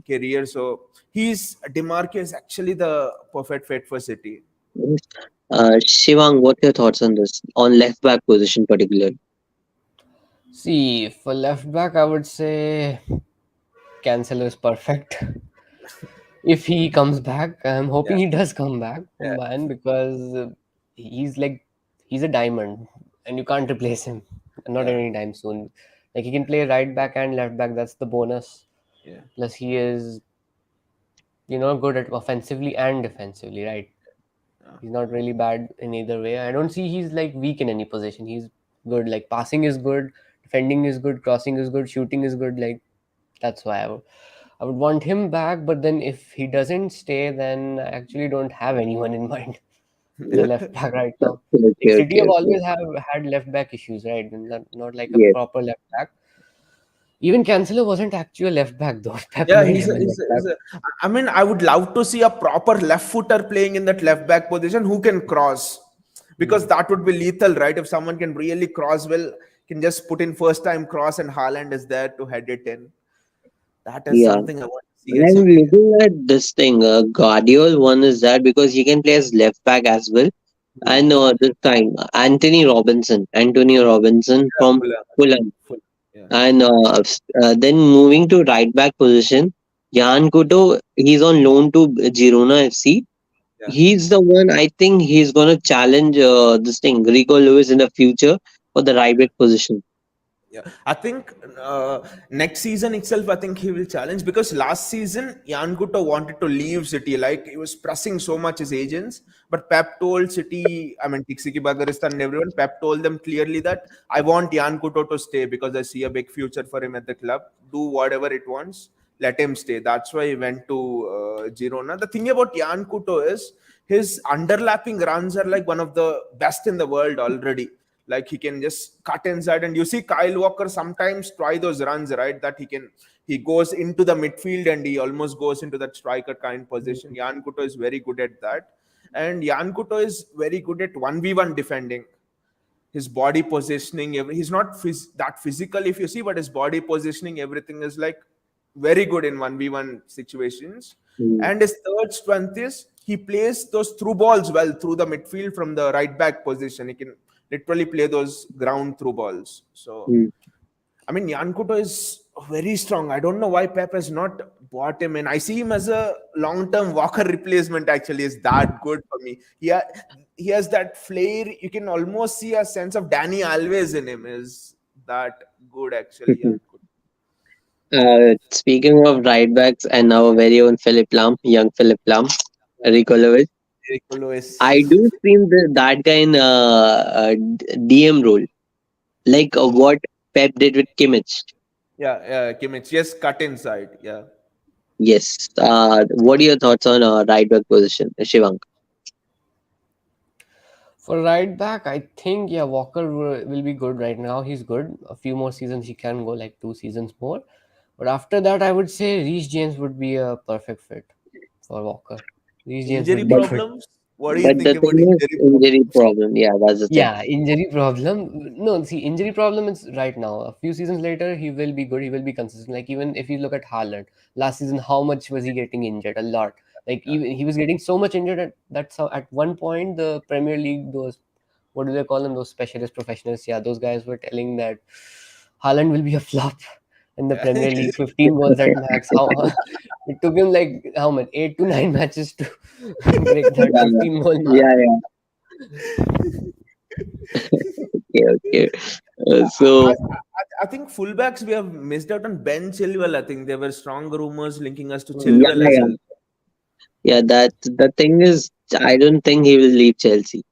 career. So Dimarco is actually the perfect fit for City. Yes. Shivang, what your thoughts on this? On left back position particularly? See, for left back, I would say Cancelo is perfect. if he comes back. I'm hoping Yeah, he does come back, yeah, man, because he's like he's a diamond, and you can't replace him. Not yeah, anytime soon. Like he can play right back and left back. That's the bonus. yeah, Plus, he is good at offensively and defensively, right? yeah. He's not really bad in either way. I don't see he's like weak in any position. He's good. Like passing is good, defending is good, crossing is good, shooting is good. Like that's why I would want him back. But then if he doesn't stay, then I actually don't have anyone in mind as a left back right now. Like Okay, City okay, have okay. always have had left back issues, right? Not like a Yes. proper left back. Even Cancelo wasn't actually a left back though. Pep Yeah, made him a left back. I mean, I would love to see a proper left footer playing in that left back position who can cross, because Hmm. that would be lethal, right? If someone can really cross well, can just put in first time cross and Haaland is there to head it in. That is Yeah. something I want to see at I'm City. looking at this thing. Guardiol one is that because he can play as left back as well. Hmm. And this time, Anthony Robinson Yeah, from Fulham. Fulham. Fulham. Yeah, And then moving to right back position, Jan Kuto, he's on loan to Girona FC. yeah. He's the one, I think he's going to challenge this thing, Rico Lewis in the future for the right back position. Yeah, I think next season itself, I think he will challenge, because last season Jan Guto wanted to leave City, like he was pressing so much his agents. But Pep told City, I mean Tixiki Bagaristan and everyone, Pep told them clearly that I want Jan Guto to stay because I see a big future for him at the club. Do whatever it wants, let him stay. That's why he went to Girona. The thing about Jan Guto is his underlapping runs are like one of the best in the world already. Like he can just cut inside, and you see Kyle Walker sometimes try those runs, right? That he goes into the midfield and he almost goes into that striker kind position. Jan Kuto is very good at that, and Jan Kuto is very good at 1v1 defending. His body positioning, he's not that physical if you see, but his body positioning, everything is like very good in 1v1 situations. Mm, And his third strength is he plays those through balls well through the midfield from the right back position. He can literally play those ground through balls. So mm, I mean, Yankuto is very strong. I don't know why Pep has not bought him in. I see him as a long-term Walker replacement. Actually, is that good for me? He has that flair. You can almost see a sense of Danny Alves in him. Is that good actually? mhm. Yankuto. Speaking of right backs and our very own Philip Lam, young Philip Lam, Rico Lewis, I Lewis. do see that guy in DM role, like what Pep did with Kimmich. Yeah, yeah, Kimmich. Yes, cut inside. Yeah. Yes. What are your thoughts on right back position, Shivang? For right back, I think yeah, Walker will be good right now. He's good. A few more seasons he can go, like 2 seasons more. But after that, I would say Reece James would be a perfect fit for Walker. Reece James Injury would be good. problems. What do you But think the about thing is, injury injury problems? problem. Yeah, that's the thing. Yeah, injury problem. No, see, injury problem is right now. A few seasons later, he will be good. He will be consistent. Like even if you look at Haaland, last season, how much was he getting injured? A lot. Like Yeah, even he was getting so much injured that's how at one point the Premier League, those what do they call them? Those specialist professionals. Yeah, those guys were telling that Haaland will be a flop in the yeah. Premier League. 15 goals at max. How it took him like how much 8 to 9 matches to break that Yeah, 15 goal mark. yeah, yeah. Okay, okay. I, So I think fullbacks we have missed out on Ben Chilwell. I think there were strong rumors linking us to yeah, Chilwell as yeah, well. yeah. That the thing is, I don't think he will leave Chelsea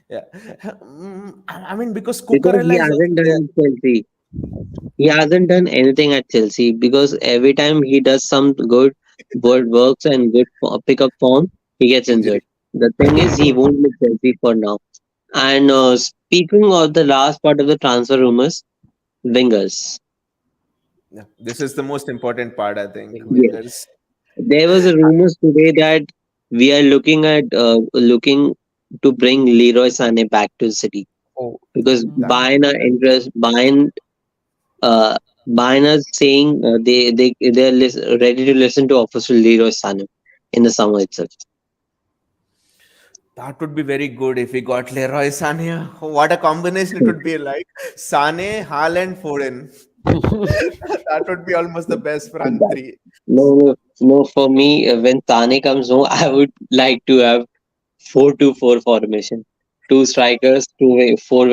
Yeah, I mean because because he Cucurella is also hasn't done there. at Chelsea. He hasn't done anything at Chelsea because every time he does some good works and good pick up form, he gets Injury. injured. The thing is, he won't leave Chelsea for now. And speaking of the last part of the transfer rumors, wingers. Yeah, this is the most important part. I think Yes. wingers. There was a rumors today that we are looking to bring Leroy Sané back to the city Oh, because That Uh, Bayern are saying they're ready to listen to official Leroy Sané in the summer itself. that would be very good if we got Leroy Sané. What a combination it would be like. Sané, Haaland, Foden. That would be almost the best front That, three. no, no, no. For me, when Tane comes home, I would like to have 4-2-4 formation. Two strikers, four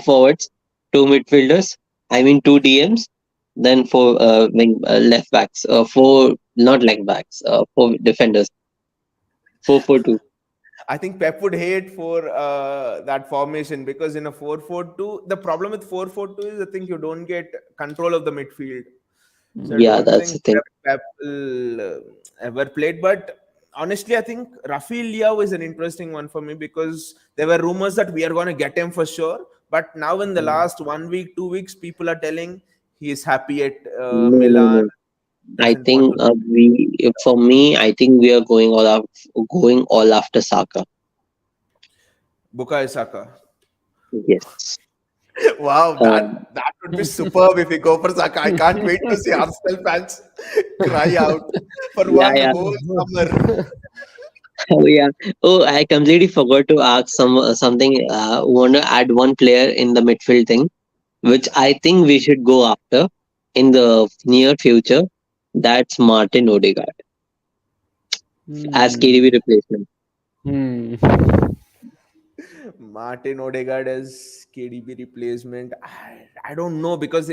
forwards, two midfielders. I mean two DMs, then four left backs. Four not left backs. Four defenders. 4-4-2. I think Pep would hate for that formation because in a 4-4-2, the problem with 4-4-2 is I think you don't get control of the midfield. So I Yeah, don't that's the think thing. Pep will ever played. But honestly, I think Rafi Liao is an interesting one for me because there were rumors that we are going to get him for sure. But now in the Mm. last 1 week, 2 weeks, people are telling he is happy at No, no, Milan, no. I doesn't want think to. for me, I think we are going all after Saka. Bukayo Saka. Yes. Wow, Um, that would be superb if we go for Saka. I can't wait to see Arsenal fans cry out for yeah, one yeah. whole summer. Oh, yeah. Oh, I completely forgot to ask something. Want to add one player in the midfield thing, which I think we should go after in the near future. That's Martin Odegaard as KDB Hmm. replacement. Hmm. Martin Odegaard as KDB replacement. I don't know because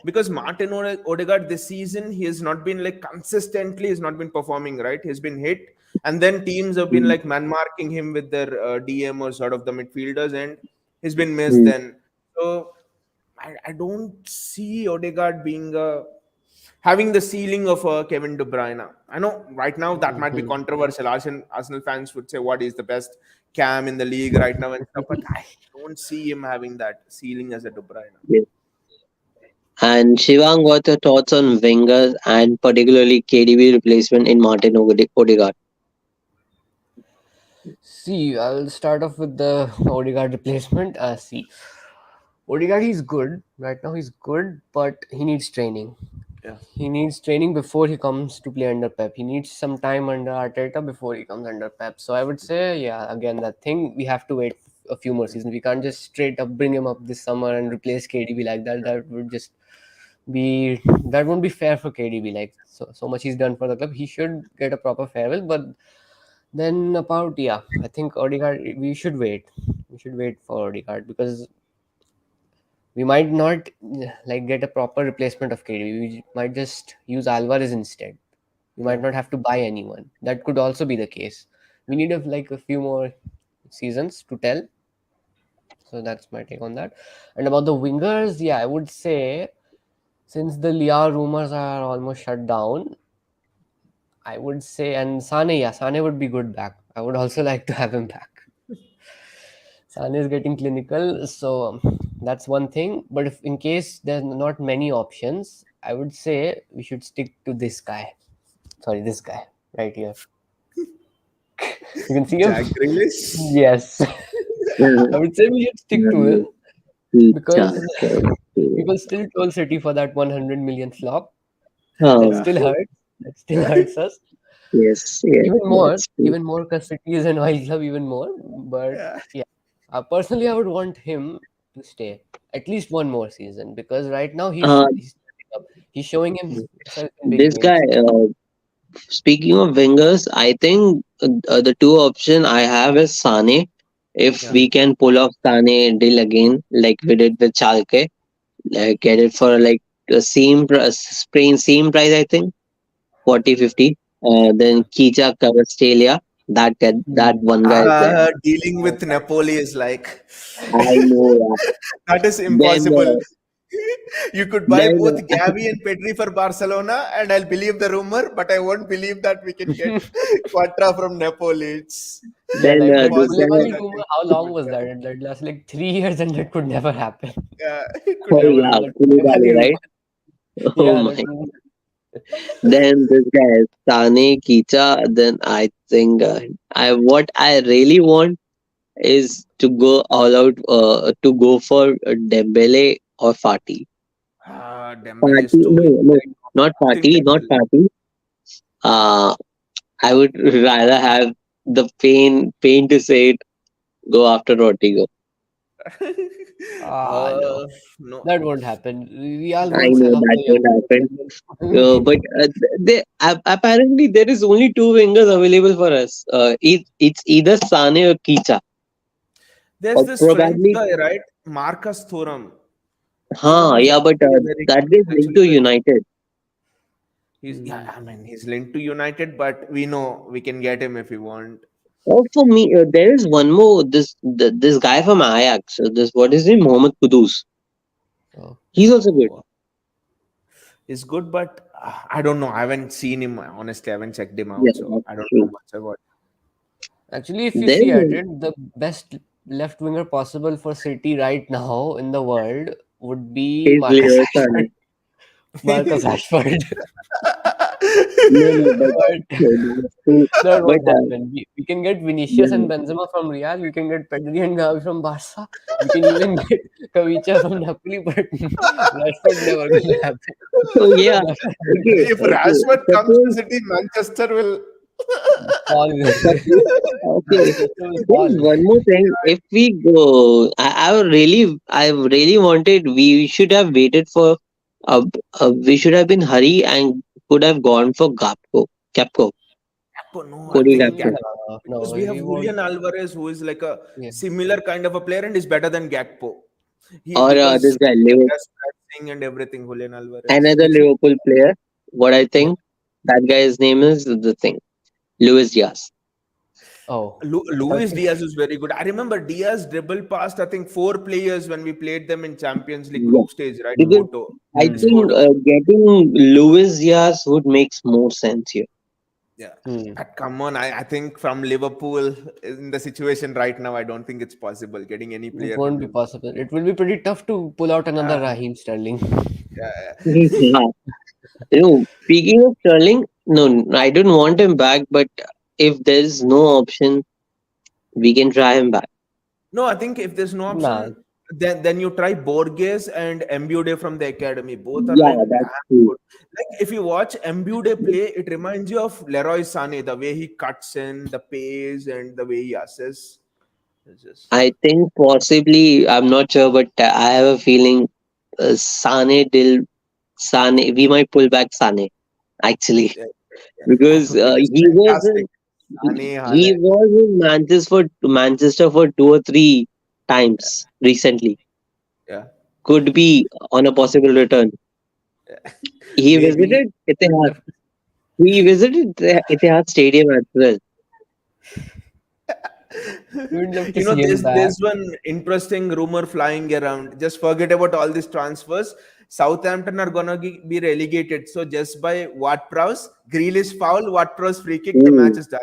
because Martin Odegaard this season he has not been like consistently he's not been performing right. He's been hit, and then teams have been Mm, like man marking him with their DM or sort of the midfielders, and he's been missed. mm, Then so I don't see Odegaard being having the ceiling of Kevin De Bruyne. I know right now that might be Mhm. controversial. Arsenal fans would say what is the best cam in the league right now and stuff, but I don't see him having that ceiling as a De Bruyne. yes. And Shivang, what your thoughts on Wenger and particularly KDB replacement in Martin Odegaard? See, I'll start off with the Odegaard replacement. See, Odegaard, he's good. Right now, he's good, but he needs training. Yeah. He needs training before he comes to play under Pep. He needs some time under Arteta before he comes under Pep. So I would say, yeah, again, that thing, we have to wait a few more seasons. We can't just straight up bring him up this summer and replace KDB like that. That won't be fair for KDB. Like, so much he's done for the club. He should get a proper farewell. But then about, yeah, I think Odegaard, we should wait. We should wait for Odegaard because we might not like get a proper replacement of KDB. We might just use Alvarez instead. We might Yeah. not have to buy anyone. That could also be the case. We need like a few more seasons to tell. So that's my take on that. And about the wingers, yeah, I would say since the Liar rumors are almost shut down, I would say, and Sane, yeah, Sane would be good back. I would also like to have him back. Sane is getting clinical, so that's one thing. But if in case there's not many options, I would say we should stick to this guy. Sorry, this guy right here. You can see him. Jack Grealish. Yes, Uh, I would say we should stick to him Jack, because people still troll City for that 100 million flop. That oh, Yeah. still hurts. That still hurts us. yes, yes, that's true. Even more because City is an oil club, even more. But Yeah. yeah, personally, I would want him to stay at least one more season because right now Uh, he's stepping up. He's showing himself in big this guy, games. speaking of wingers, I think the two option I have is Sane. If Yeah. we can pull off Sane deal again, like we did with Chalke, like get it for like the same price, I think 40-50. Then Kicha Kvaratskhelia, that Hmm. one guy is there. Dealing with Napoli is like I know. Yeah. that is Then impossible. You could buy then both Gavi and Pedri for Barcelona, and I'll believe the rumor, but I won't believe that we can get Quattro from Napoli. It's Yeah, then like the this guy. impossible Koulibaly that rumor. thing How would long was come. that? That lasted like 3 years, and that could never happen. Yeah, it could Oh never Yeah, yeah, that happen. Koulibaly, Koulibaly right? rumor. Oh Yeah, my. that. Then this guy Sane, Kicha. Then I think what I really want is to go all out. To go for Dembele or Fati. Dembele is Fati, too no, weak. no, not I think Fati, not Dembele. Fati. Uh, I would rather have the pain to say it. Go after Rodrigo. Ah, no, No. that won't happen. Real I won't know sell off that the won't happen. young. But apparently there is only two wingers available for us. It's either Sane or Kicha, There's or this French probably. guy, right? Marcus Thuram. Thuram Huh, is yeah, but actually very that good. guy's linked Actually to very good. United. He's, Hmm. yeah, I mean, he's linked to United, but we know we can get him if we want. Oh, for me, there is one more. This guy from Ajax. This what is his name? Mohamed Kudus. Oh, He's also good. Oh, he's good, but I don't know. I haven't seen him. Honestly, I haven't checked him Yeah, out, so that's I don't know true. much about. actually, if you see at Then it, the best left winger possible for City right now in the world would be is Marcus Leo Rashford. Sane. Marcus Rashford. No, no, but But that's true. that But won't happen. We can get Vinicius yeah, and Benzema from Real. We can get Pedri and Gavi from Barca. We can even get Kavicha from Napoli. But Rashford never gonna happen. so yeah, okay, If okay. Rashford comes to Suppose, City, Manchester will. Fall. suppose, okay. Manchester will There's fall. one more thing. If we go, I really wanted. We should have waited for. We should have been hurry and could have gone for Capco, Gakpo, no, I Cody think Capco, No, because no, we have he won't. Julian Alvarez, who is like a Yeah. similar kind of a player and is better than Gakpo. He or because this guy, he does pressing and everything. Julian Alvarez, another which Liverpool player. What I Yeah. think that guy's name is the thing, Luis Diaz. Oh, Luis okay. Diaz is very good. I remember Diaz dribbled past I think four players when we played them in Champions League Yeah, group stage, right? because Porto. I He Hmm. scored think a goal. getting Luis Diaz would makes more sense here. Yeah. Hmm. But come on, I think from Liverpool in the situation right now, I don't think it's possible getting any It player from won't be Liverpool. possible. It will be pretty tough to pull out another Uh, Raheem Sterling. yeah, Yeah. Speaking of Sterling, no, I don't want him back. But if there's no option, we can try him back. no, I think if there's no Nah. option, then you try Borges and Embude from the academy. Both are Yeah, like that's damn true. good. Like if you watch Embude play, it reminds you of Leroy Sané, the way he cuts in, the pace, and the way he assists. It's just I think possibly, I'm not sure, but I have a feeling Sane, we might pull back Sane actually yeah, yeah. because It's fantastic. Sané, he Haaland. was in Manchester for 2 or 3 times recently. Yeah, Could be on a possible return. yeah. He Maybe. visited Etihad. He visited the Etihad Stadium as well. We would love to see him back. There's one interesting rumor flying around. Just forget about all these transfers. Southampton are gonna be relegated. So just by Ward Prowse, Grealish foul, Ward Prowse free kick, the match Ooh, is done.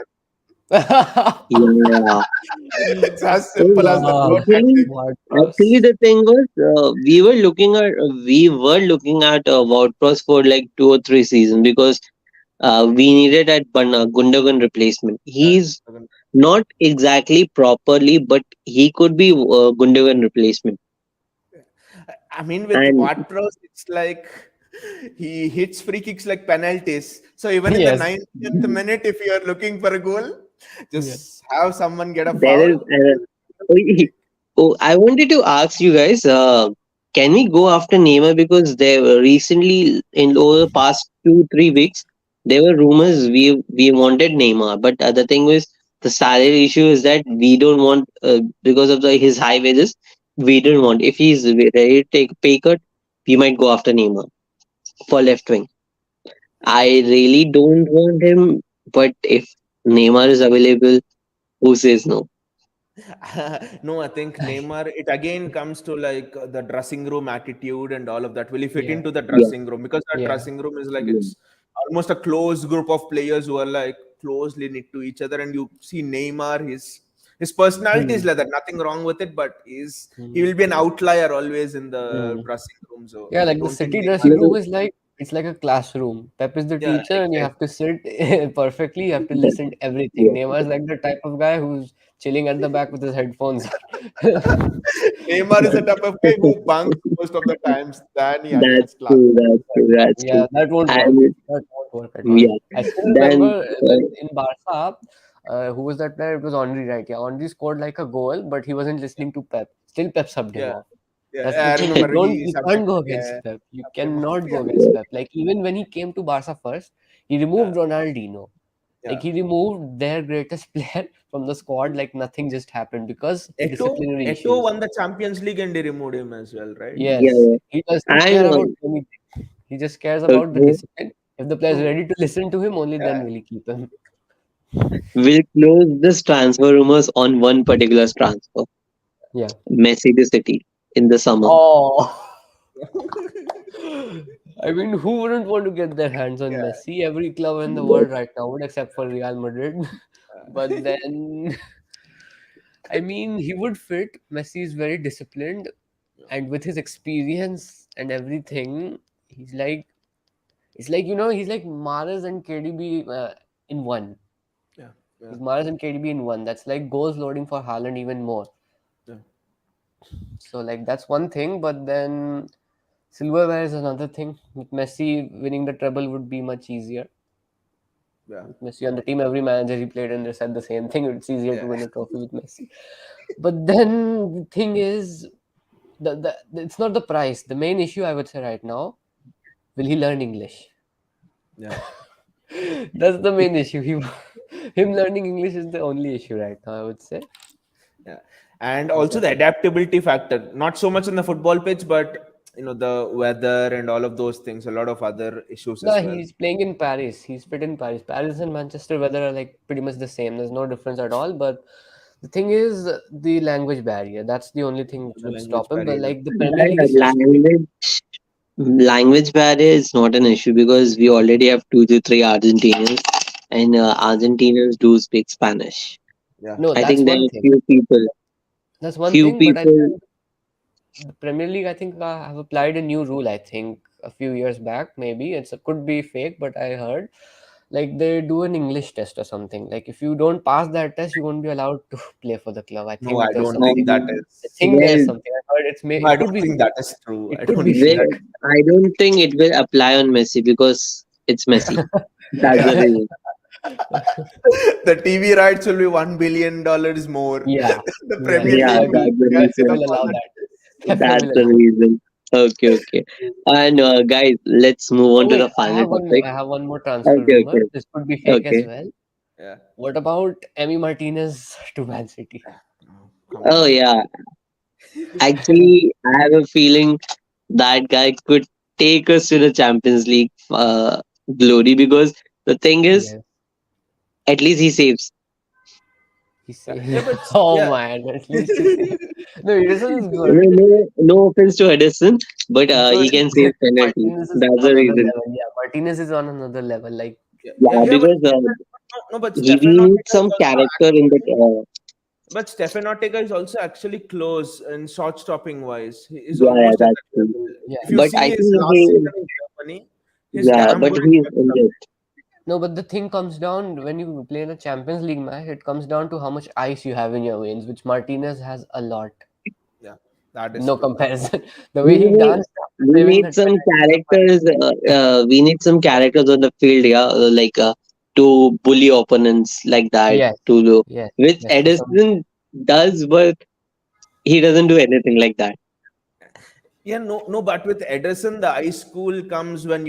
yeah. It's as So simple as that. Ah, No actually, tactics. actually, WordPress. the thing was, we were looking at WordPress for like 2 or 3 seasons because we needed that Gundogan replacement. He's not exactly properly, but he could be Gundogan replacement. I mean, with And Ward Prowse, it's like he hits free kicks like penalties. So even in the Yes. 90th minute, if you are looking for a goal, Yeah. just have someone get a there is foul. oh, oh, I wanted to ask you guys, can we go after Neymar because they were recently in over the past 2 3 weeks there were rumors we wanted Neymar, but the thing was the salary issue is that we don't want because of his high wages we don't want if he's ready to take a pay cut we might go after Neymar for left wing. I really don't want him, but if Neymar is available, who says no? No, I think Neymar, it again comes to like the dressing room attitude and all of that. Will he fit Yeah. into the Yeah, dressing room? Because that Yeah. dressing room is like yeah. it's almost a closed group of players who are like closely knit to each other. And you see Neymar, his personality is Hmm. like that. Nothing wrong with it, but he Hmm. will be an outlier always in the Hmm. dressing room. So Yeah, I like the don't think city Neymar dressing is. room No, is like it's like a classroom. Pep is the Yeah, teacher, and you exactly. have to sit perfectly. You have to listen to everything. yeah, Neymar is like the type of guy who's chilling at the back with his headphones on. Neymar is the type of guy who bunks most of the times than he that's attends class. true. That's true. That's Yeah, true. that won't work. And That won't work at all. yeah, I still then remember when in Barca, who was that player? It was Henry, right? Yeah, Henry scored like a goal, but he wasn't listening to Pep. Still, Pep subbed him Yeah. off. That's the I thing. remember he You can't go submitted against Pep. You September. cannot go Yeah, against Pep. Like even when he came to Barca first, he yeah, removed Ronaldinho. Like yeah. he removed their greatest player from the squad. Like nothing just happened because disciplinary Eto issues. won the Champions League and they removed him as well, right? Yeah, Yes, yeah. he doesn't And care about anything. He just cares about the okay, discipline. If the player is ready to listen to him, only then Yeah. will he keep him. we'll close this transfer rumors on one particular transfer. Yeah. Messi to City in the summer. Oh. I mean, who wouldn't want to get their hands on Yeah. Messi? Every club in the world right now would, except for Real Madrid. But then, I mean, he would fit. Messi is very disciplined, and with his experience and everything, he's like, it's like he's like Mahrez and KDB in one. Yeah. Yeah. He's Mahrez and KDB in one. That's like goals loading for Haaland even more. Yeah. So like that's one thing, but then silverware is another thing. With Messi winning the treble would be much easier. Yeah. With Messi on the team, every manager he played in they said the same thing. It's easier to Yeah. win a trophy with Messi. But then the thing is, it's not the price. The main issue I would say right now, will he learn English? Yeah. That's the main issue. Him learning English is the only issue right now, I would say. Yeah. And also the adaptability factor, not so much on the football pitch, but the weather and all of those things, a lot of other issues No, as well. he's playing in Paris. He's fit in Paris. Paris and Manchester weather are like pretty much the same. There's no difference at all. But the thing is the language barrier. That's the only thing which The would language stop him. But barrier. like the Premier League Yeah, is just language barrier is not an issue because we already have 2 to 3 Argentinians, and Argentinians do speak Spanish. Yeah. no. I That's think there one are thing. That's one few thing. But I people. think the Premier League, I think, have applied a new rule. I think a few years back, maybe could be fake, but I heard like they do an English test or something. Like if you don't pass that test, you won't be allowed to play for the club. I No, I think there's don't think something. that I is. think there's Well, something. I heard No, I it could don't be think fake. that is true. I It could don't be think well, that. fake. I don't think it will apply on Messi because it's Messi. That's the reason. The TV rights will be $1 billion more. Yeah, The yeah. Premier Yeah, League will that's the UEFA sit up reason. will on allow the. that. FIFA That's will the allow. reason. Okay, okay. And guys, let's move on Oh to wait, the final I topic. have one more transfer Okay, rumor. okay, This could be fake as okay. well. Yeah. What about Emi Martinez to Man City? Oh, come Oh on. yeah. Actually, I have a feeling that guy could take us to the Champions League glory because the thing is, Yes, at least he saves. he Yeah, say. but Oh yeah. man, at least he say. No, Edison is good. No offense to Edison, but No, he can save penalties. Martinez is That's on the another reason. level. Yeah, Martinez is on another level. Like, Yeah, yeah, Yeah, yeah, but because no, but we Stefan need Ortega is some also character in that. but Stefan Ortega is also actually close in shot stopping wise. He is Yeah, almost at that's that true. level. yeah. If you But I see his think last he, season in Germany, he's yeah, damn but good he's at shot injured. stopping. No, but the thing comes down when you play in a Champions League match, it comes down to how much ice you have in your veins, which Martinez has a lot. Yeah, that is No true. comparison. The We way he need danced after we saving need that some penalty from characters. We need some characters on the field, yeah, like to bully opponents like that. Yes, To do yes, which yes. To some. Edison does, but he doesn't do anything like that. Yeah, no, no, but with Ederson, the ice school comes when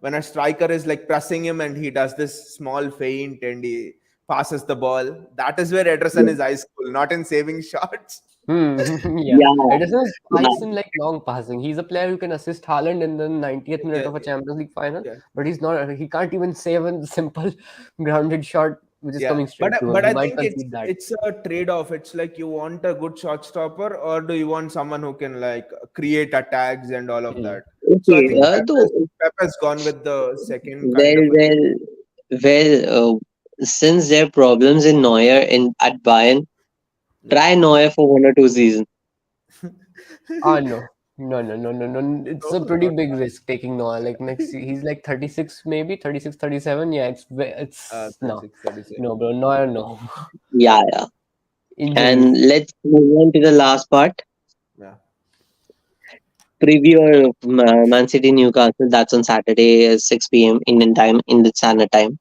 when a striker is like pressing him and he does this small feint and he passes the ball. That is where Ederson Yeah, is ice school, not in saving shots. Yeah. yeah, Edison is yeah. ice in like long passing. He's a player who can assist Haaland in the 90th minute Yeah, of a Champions League final, yeah, but he's not. He can't even save a simple grounded shot which is yeah. coming But straight to him. but He I might think it's concede that. it's a trade-off. It's like you want a good shot stopper, or do you want someone who can like create attacks and all of Hmm. that? So I Okay. think Though, Pep has gone with the second kind well, of a thing. well, since there are problems in Neuer in at Bayern, Yeah. try Neuer for 1 or 2 seasons. Ah, no. No, no, no, no, no. It's No, a pretty not big risk taking Noah. Like he's like 36, maybe 36, 37. Yeah, it's no, 36, 37. no, bro. Noah, no. Yeah, yeah. Injuries. And let's move on to the last part. Yeah. Preview of Man City Newcastle. That's on Saturday, 6 p.m. Indian time, Indian Standard Time.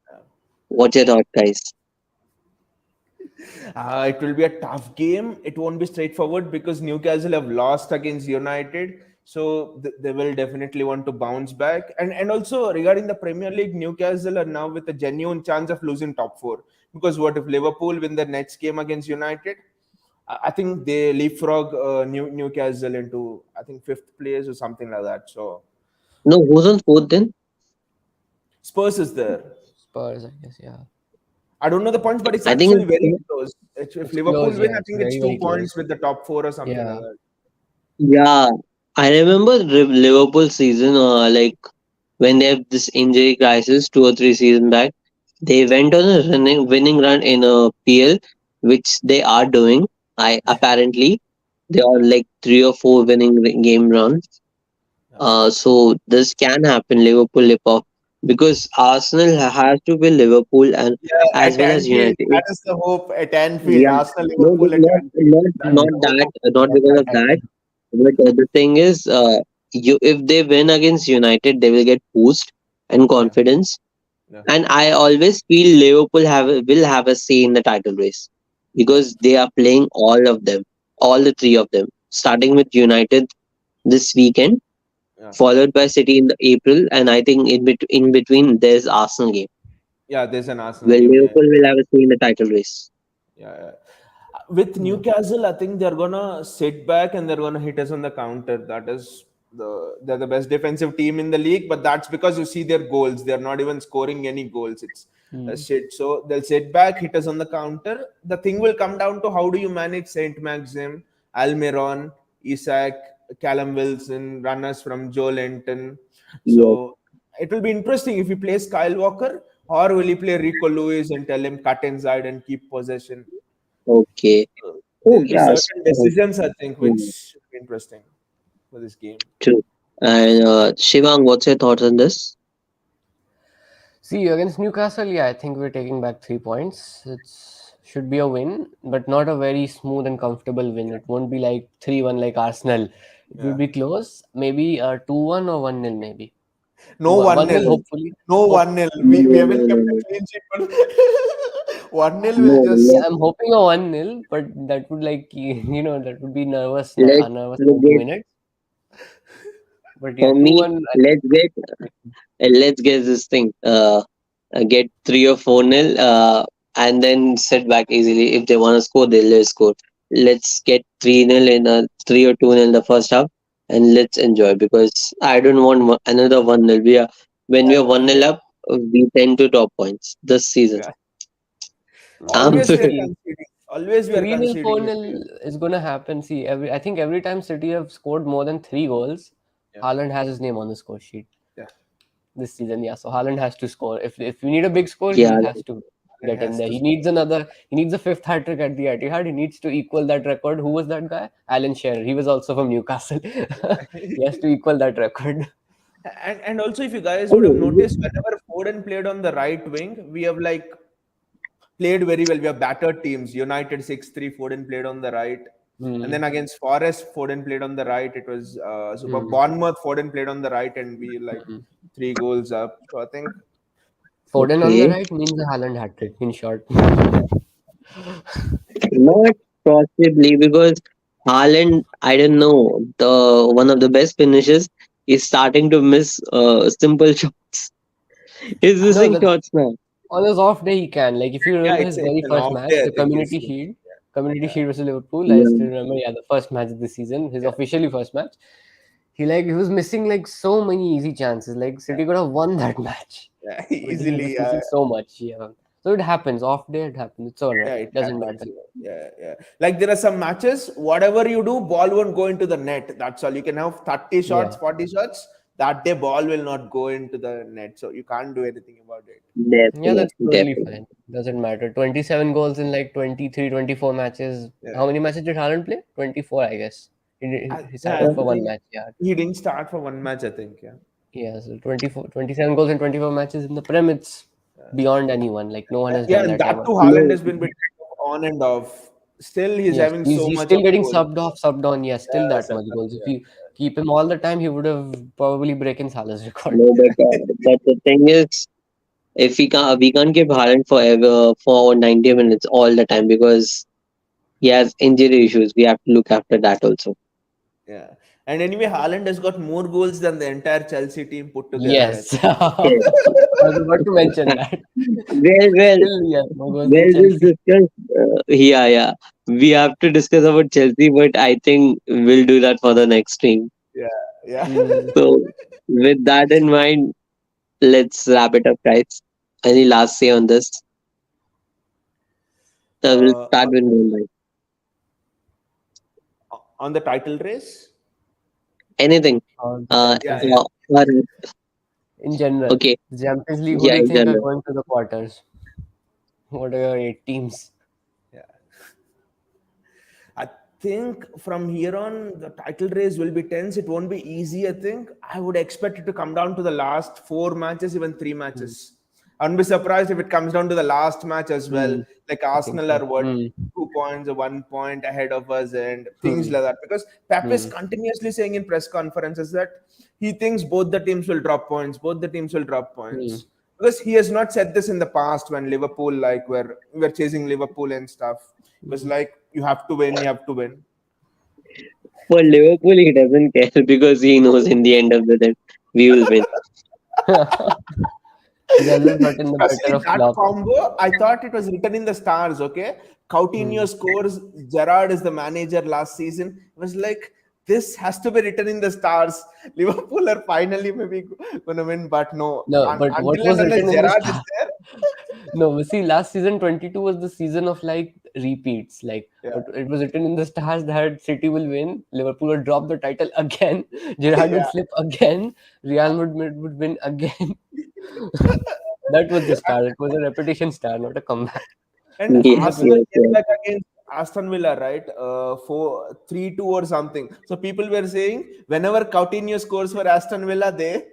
Yeah. What's your thought, guys? It will be a tough game. It won't be straightforward because Newcastle have lost against United, so they will definitely want to bounce back. And also regarding the Premier League, Newcastle are now with a genuine chance of losing top four, because what if Liverpool win the next game against United? I think they leapfrog Newcastle into, I think, fifth place or something like that. So No, who's on fourth then? Spurs is there. Spurs, I guess. Yeah, I don't know the points, but it's I think actually very close. If it's Liverpool close. win, Yeah, I it's think it's very, two very points close. with the top four or something like Yeah. that. yeah. I remember Liverpool season, like when they have this injury crisis 2 or 3 seasons back. They went on a winning run in a PL, which they are doing. I apparently they are like 3 or 4 winning game runs. Yeah. So this can happen. Liverpool lip off because Arsenal has to be Liverpool and Yeah, as at well as Anfield. United. That is the hope at Anfield. Yeah, Arsenal, no, Liverpool at not Anfield. That's Hmm. not the that, hope. not That's because our of that. title. But the thing is, you if they win against United, they will get boost and Yeah, confidence. yeah, And I always feel Liverpool will have a say in the title race because they are playing all of them, all the three of them, starting with United this weekend, yeah. followed by City in the April, and I think in between there's Arsenal game Yeah, there's an Arsenal where game. Yeah, Liverpool will have a say in the title race. yeah, yeah. With Hmm. Newcastle, I think they're gonna sit back and they're gonna hit us on the counter. That is they're the best defensive team in the league, but that's because you see their goals. They're not even scoring any goals. It's a Hmm. shit. So they'll sit back, hit us on the counter. The thing will come down to how do you manage Saint Maxim, Almiron, Isaac, Callum Wilson, runners from Joe Linton. Yes. So it will be interesting if he plays Kyle Walker, or will he play Rico Lewis and tell him cut inside and keep possession. Okay. Oh There'll be yes. certain decisions, I think, which Hmm, should be interesting for this game. true. And Shivang, what's your thoughts on this? See, against Newcastle, yeah, I think we're taking back 3 points. It's should be a win, but not a very smooth and comfortable win. Yeah, It won't be like 3-1 like Arsenal. It will yeah. be close, maybe 2-1 or 1-0 maybe. No 1 1-0 nil. hopefully. No Hope 1 nil. We No, haven't no, no, kept a no. clean sheet, but 1 nil will No, See, just. I'm hoping a 1-0, but that would like that would be let's a nervous let's 90 get minutes. But yeah, for me. 2-1 I Let's get let's get this thing. Get 3 or 4 nil. And then sit back easily. If they want to score, they'll score. Let's get 3 nil in a 3 or 2 nil in the first half, and let's enjoy because I don't want another 1 nil. When we are 1 nil up, we tend to drop points this season. Yeah. I'm Always we are see conceding. Always we are 3-0, conceding if 4-0 is gonna happen. See, I think every time City have scored more than 3 goals, yeah, Haaland has his name on the score sheet yeah. this season. Yeah, so Haaland has to score. If you need a big score, yeah. he has to And get in has there. to He score. needs another. He needs a fifth hat trick at the Etihad. He needs to equal that record. Who was that guy? Alan Shearer. He was also from Newcastle. He has to equal that record. And also, if you guys would have Oh, noticed, whenever Foden played on the right wing, we have like played very well. We have battered teams. United 6-3, Foden played on the right. And Hmm. then against Forest, Foden played on the right. It was super. Hmm. Bournemouth, Foden played on the right, and we like Hmm. 3 goals up. So I think, Foden on the okay. right means a Haaland hat trick. In short. Not possibly because Haaland, I don't know, the one of the best finishers is starting to miss simple shots. He's No, missing that shots now. on his off day he can. Like if you yeah, remember his it's very an first off match, day. I the think he's Community yeah, Shield versus Liverpool. I Yeah. still remember, yeah, the first match of the season, his yeah, officially first match. He was missing like so many easy chances. Like yeah, City could have won that match, yeah. but he Easily. was missing so much. Yeah, so it happens. Off day it happens. It's all right. Yeah, it Doesn't happens. matter. Yeah, yeah. Like there are some matches, whatever you do, ball won't go into the net. That's all. You can have 30 shots, Yeah, 40 shots. That day, ball will not go into the net. So you can't do anything about it. yeah, Definitely, that's totally definitely. fine. Doesn't matter. 27 goals in like 23, 24 matches. How Yeah. many matches did Haaland play? 24, I guess. He Yeah, started I for one think match. Yeah, he didn't start for one match, I think. Yeah. yeah, so 27 goals in 24 matches in the Prem, it's beyond anyone. Like, no one has Yeah, done and that that ever. too, Haaland No, has been bit on and off. Still, he's Yes, having he's, so he's much still of getting goals. subbed off, subbed on. Yeah, still Yeah, that much sometimes, goals. If you keep him all the time, he would have probably broken Salah's record. no, but the thing is, if we can't keep Haaland forever for 90 minutes all the time because he has injury issues. We have to look after that also. Yeah. And anyway, Haaland has got more goals than the entire Chelsea team put together, I Yes. think. Yes. I was about to mention that. Well, well, Still, yes, more goals than well, just Chelsea. discuss. Yeah, yeah. We have to discuss about Chelsea, but I think we'll do that for the next stream. Yeah, yeah. Mm. So, with that in mind, let's wrap it up, guys. Any last say on this? We'll start On, with Mumbai. on the title race? Anything. Or the Uh, Yeah, Champions yeah. League. or, In general, okay. the Champions League, who Yeah, do you in think are general. going to the quarters? What are your 8 teams? Yeah. I think from here on, the title race will be tense. It won't be easy, I think. I would expect it to come down to the last 4 matches, even three Mm. matches. I wouldn't be surprised if it comes down to the last match as well. Mm. Like I think Arsenal so. are what, Mm. 2 points or 1 point ahead of us and things Mm. like that. Because Pep is Mm. continuously saying in press conferences that he thinks both the teams will drop points, both the teams will drop Mm. points. Because he has not said this in the past when Liverpool, like, were chasing Liverpool and stuff. It was Mm. like, you have to win, you have to win. For Liverpool, he doesn't care because he knows in the end of the day, we will win. He always got in the See better of that Klopp. combo, I thought it was written in the stars. Okay, Coutinho Mm. scores. Gerrard is the manager last season. It was like this has to be written in the stars. Liverpool are finally maybe gonna win, but no. No, but what Until and was unless written in the Gerrard is star? there, No, but see, last season 22 was the season of like repeats. Like, yeah, what it was written in the stars that City will win, Liverpool will drop the title again, Gerrard would yeah. slip again, Real Madrid would win again. That was the star. It was a repetition star, not a comeback. And That Yes, was Arsenal yes, came yes. back against Aston Villa, right? 4-3-2 or something. So people were saying whenever Coutinho scores for Aston Villa, they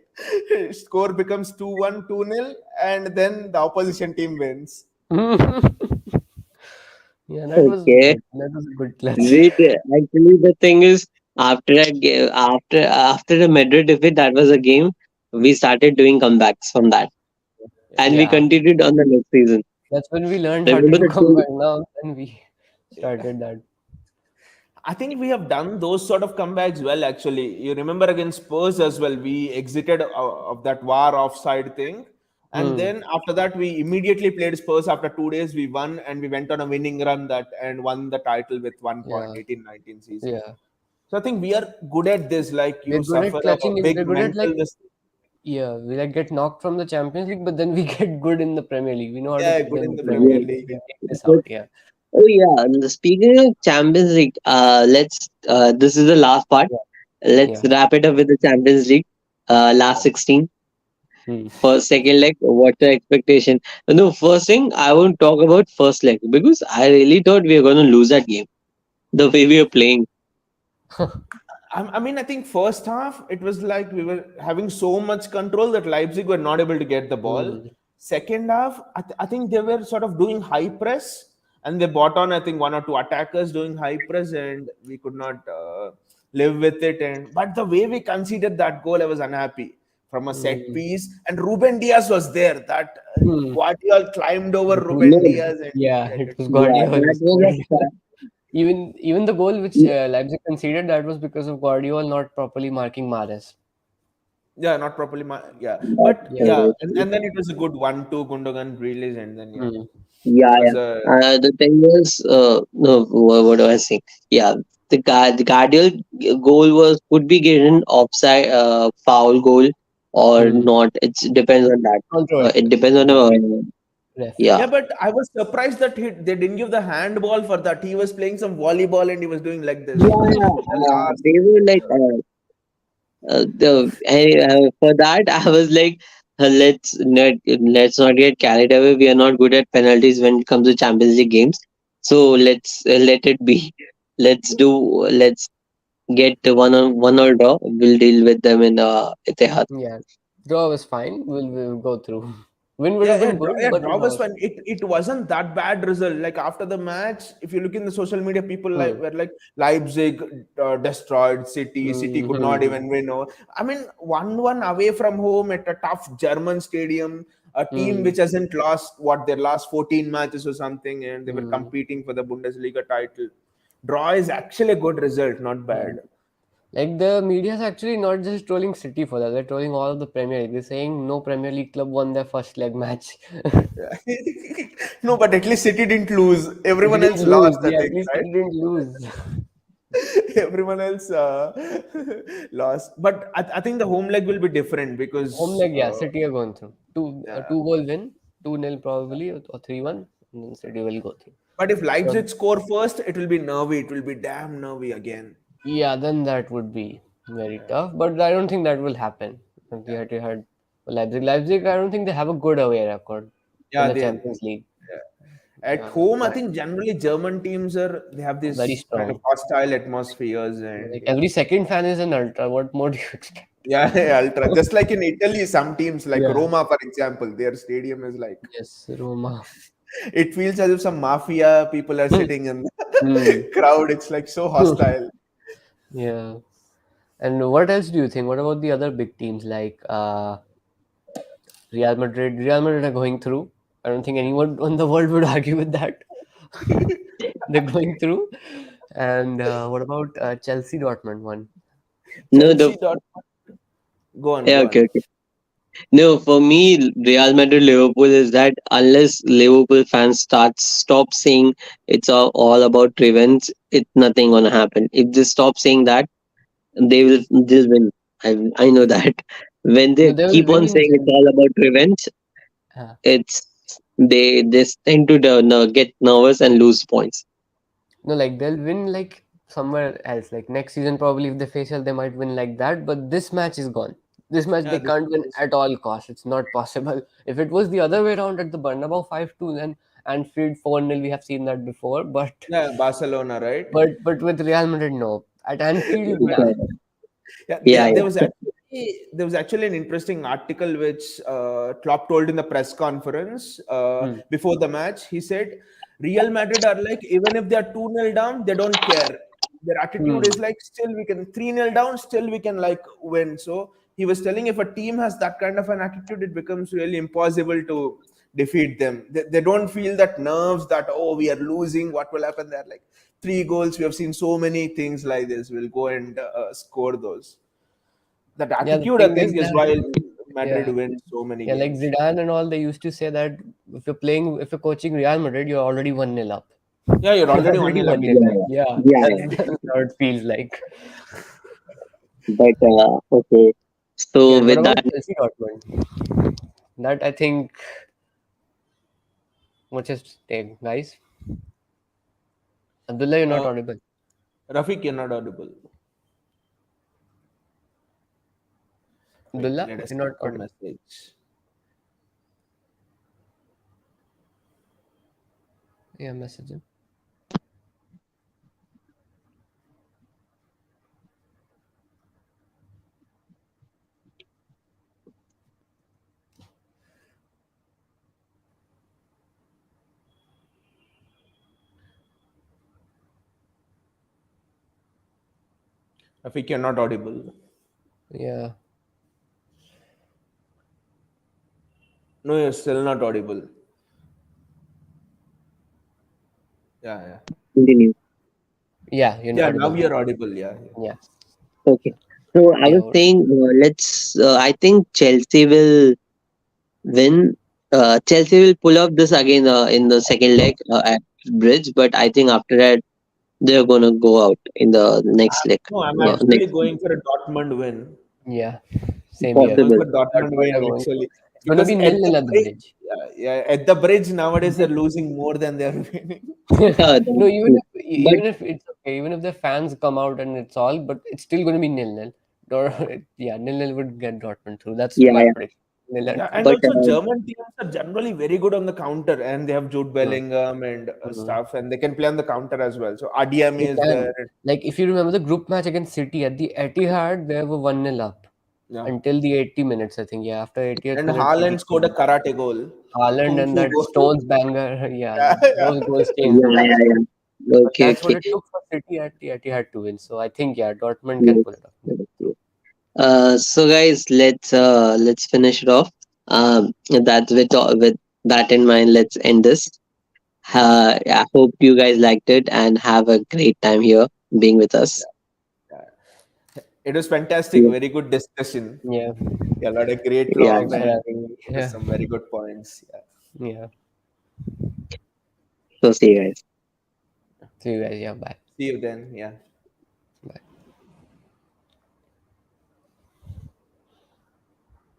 score becomes 2-1, 2-0, and then the opposition team wins. Yeah, that was Okay. good. That was a good clutch. Wait, actually, the thing is, after the Madrid defeat, that was a game. We started doing comebacks from that, and we Yeah, continued on the next season. that's when we learned how to Remember do the two? comeback. Now, then we Yeah. started that. I think we have done those sort of comebacks well, actually. You remember against Spurs as well, we exited of that VAR offside thing. And Hmm. then after that, we immediately played Spurs. After 2 days, we won and we went on a winning run that and won the title with 1 point, Yeah, 18-19 season. yeah. So I think we are good at this. Like We're you good suffer at a clutching it. big We're good at like, mental this. yeah, we like get knocked from the Champions League, but then we get good in the Premier League. We know how to Yeah, play good in in the the Premier Premier Yes. League. League. We take this But- out. Yeah. Oh yeah. And speaking of Champions League, let's. This is the last part. Yeah. Let's Yeah. wrap it up with the Champions League. Last 16. Hmm. First, second leg. What's the expectation? No, first thing I won't talk about first leg because I really thought we were going to lose that game. The way we were playing. I mean, I think first half it was like we were having so much control that Leipzig were not able to get the ball. Hmm. Second half, I think they were sort of doing high press, and they bought on I think one or two attackers doing high press, and we could not live with it. And but the way we conceded that goal, I was unhappy from a set Hmm. piece. And Ruben Diaz was there. That Hmm. Guardiola climbed over That No, Ruben was, Diaz and yeah, headed. it was yeah, Guardiola who that was scored a it. Even the goal which Leipzig conceded, that was because of Guardiola not properly marking Mahrez. Yeah, not properly. Yeah, that's but Yeah. yeah, very true. and then it was a good 1-2 Gundogan release, and then yeah, Hmm. Yeah, it was yeah. a The thing was, no, what do I say? Yeah, the Guardiol goal was could be given offside, foul goal or Hmm. not. It depends on that. It Controversial. depends on Yeah. the Ref. yeah. yeah. But I was surprised that they didn't give the handball for that. He was playing some volleyball and he was doing like this. Yeah, yeah. The last, They were like for that I was like, let's not get carried away. We are not good at penalties when it comes to Champions League games. So let it be. Let's get one or draw. We'll deal with them in Etihad. Yeah. Draw was fine. We'll go through. Win would yeah, have been good, but draw draw was was fun. It wasn't that bad result. Like after the match, if you look in the social media, people fine. were like Leipzig destroyed City. City could not Hmm. even win. I mean, 1-1 away from home at a tough German stadium. a team Mm, which hasn't lost what their last 14 matches or something, and they were mm, competing for the Bundesliga title. Draw is actually a good result, not mm. bad. Like the media is actually not just trolling City for that; they're trolling all of the Premier League. They're saying no Premier League club won their first leg match. No, but at least City didn't lose. City Everyone didn't else lost, lose. I Yeah, at think, least right? City didn't lose. Everyone else lost. But I think the home leg will be different Home because leg, yeah, City are going through. yeah. Two goal win, 2-0 probably or 3-1, and then City will go through. But if So Leipzig score first, it will be nervy. It will be damn nervy again. yeah, then that would be very tough. But I don't think that will happen. If you had to had Leipzig, I don't think they have a good away record in Yeah, the they Champions League. at home. I think generally German teams they have Very this kind of strong. hostile atmospheres, Like and every second fan is an ultra. What more do you expect? yeah, ultra. Just like in Italy, some teams like Yeah. Roma, for example, their stadium is like Yes, Roma. it feels as if some mafia people are sitting in Hmm. the crowd. It's like so hostile. Yeah. And what else do you think? What about the other big teams like Real Madrid? Real Madrid are going through. I don't think anyone in the world would argue with that. They're going through. And what about Chelsea Dortmund one? No, the Chelsea dot. Go on, yeah, go okay, on. okay. No, for me, Real Madrid Liverpool is that unless Liverpool fans stop saying it's all about revenge, it's nothing gonna happen. If they stop saying that, they will just win. I know that. When No, they they will keep win on in saying it's January. all about revenge, it's they tend to get nervous and lose points. No, like they'll win like somewhere else. Like next season, probably if they face Real, they might win like that. But this match is gone. This match Yeah, they can't win at all costs. It's not possible. If it was the other way around at the Bernabeu 5-2, then Anfield 4-0, we have seen that before. yeah, Barcelona, right? But with Real Madrid, no. At Anfield, nah. Yeah, Yeah, yeah, yeah. there was actually an interesting article which Klopp told in the press conference Hmm. before the match. He said, "Real Madrid are like even if they are 2-0 down, they don't care. Their attitude Hmm. is like still we can 3-0 down, still we can like win." So he was telling if a team has that kind of an attitude, it becomes really impossible to defeat them. They don't feel that nerves that oh we are losing, what will happen? They're like 3 goals. We have seen so many things like this. We'll go and score those. That Yeah, the attitude, I thing is think, is that why Madrid yeah, wins so many yeah, like games. Zidane and all, they used to say that if you're coaching Real Madrid, you're already 1-0 up. Yeah, you're You're already one already nil up. 1-0 Yeah, up. Yeah, yeah, that's, yeah. that's how it feels like. But okay. Okay, So and what with about that, Chelsea Dortmund? That I think, what's his take, guys? Abdullah, you're not Uh, audible. Rafiq, you're not audible. Wait, Abdullah, let us you're check not the audible. message. Yeah, message him. Rafiq, you're not audible. Yeah. No, you're still not audible. Yeah, yeah. Yeah, continue. you're not audible now. Yeah, now you're audible. Yeah, Yeah. yeah. Okay. Yeah, So what? I was saying, let's. I think Chelsea will win. Chelsea will pull off this again in the second leg at Bridge, but I think after that they're gonna go out in the next leg. No, I'm No, actually next going for a Dortmund win. Yeah, same I'm here. going possible. for Dortmund Dortmund win are going through. actually It's going to because be at the nil-nil at the bridge, bridge. yeah, at the bridge nowadays they're losing more than they're winning. No, That's true. But even if it's okay, even if the fans come out and it's all, but it's still going to be nil-nil. Yeah, nil-nil would get Dortmund through. That's yeah, my yeah. prediction. Nil and Yeah, two. and But also German teams are generally very good on the counter, and they have Jude Mm, Bellingham and mm. stuff, and they can play on the counter as well. So Adiame They is there. can. Like if you remember the group match against City at the Etihad, they were 1-0 up Yeah, until the 80 minutes, I think. Yeah, after 80th and minute, Haaland City scored a came. karate goal, Haaland kung and fu that goal. Stones banger. Yeah, Yeah, yeah. those goals changed the yeah, match. yeah, yeah. But Okay, that's what okay. it took for City at the Etihad to win. So I think yeah, Dortmund can Yes, pull it off. that is true. So guys, let's finish it off. That's with that in mind. Let's end this. I hope you guys liked it and have a great time here being with us. Yeah. It was fantastic. Yeah, Very good discussion. Yeah. Yeah, a lot of great yeah. talk Thanks for and having me. with Yeah. some very good points. Yeah. Yeah. So see you guys. See you guys. Yeah. Bye. See you then. Yeah.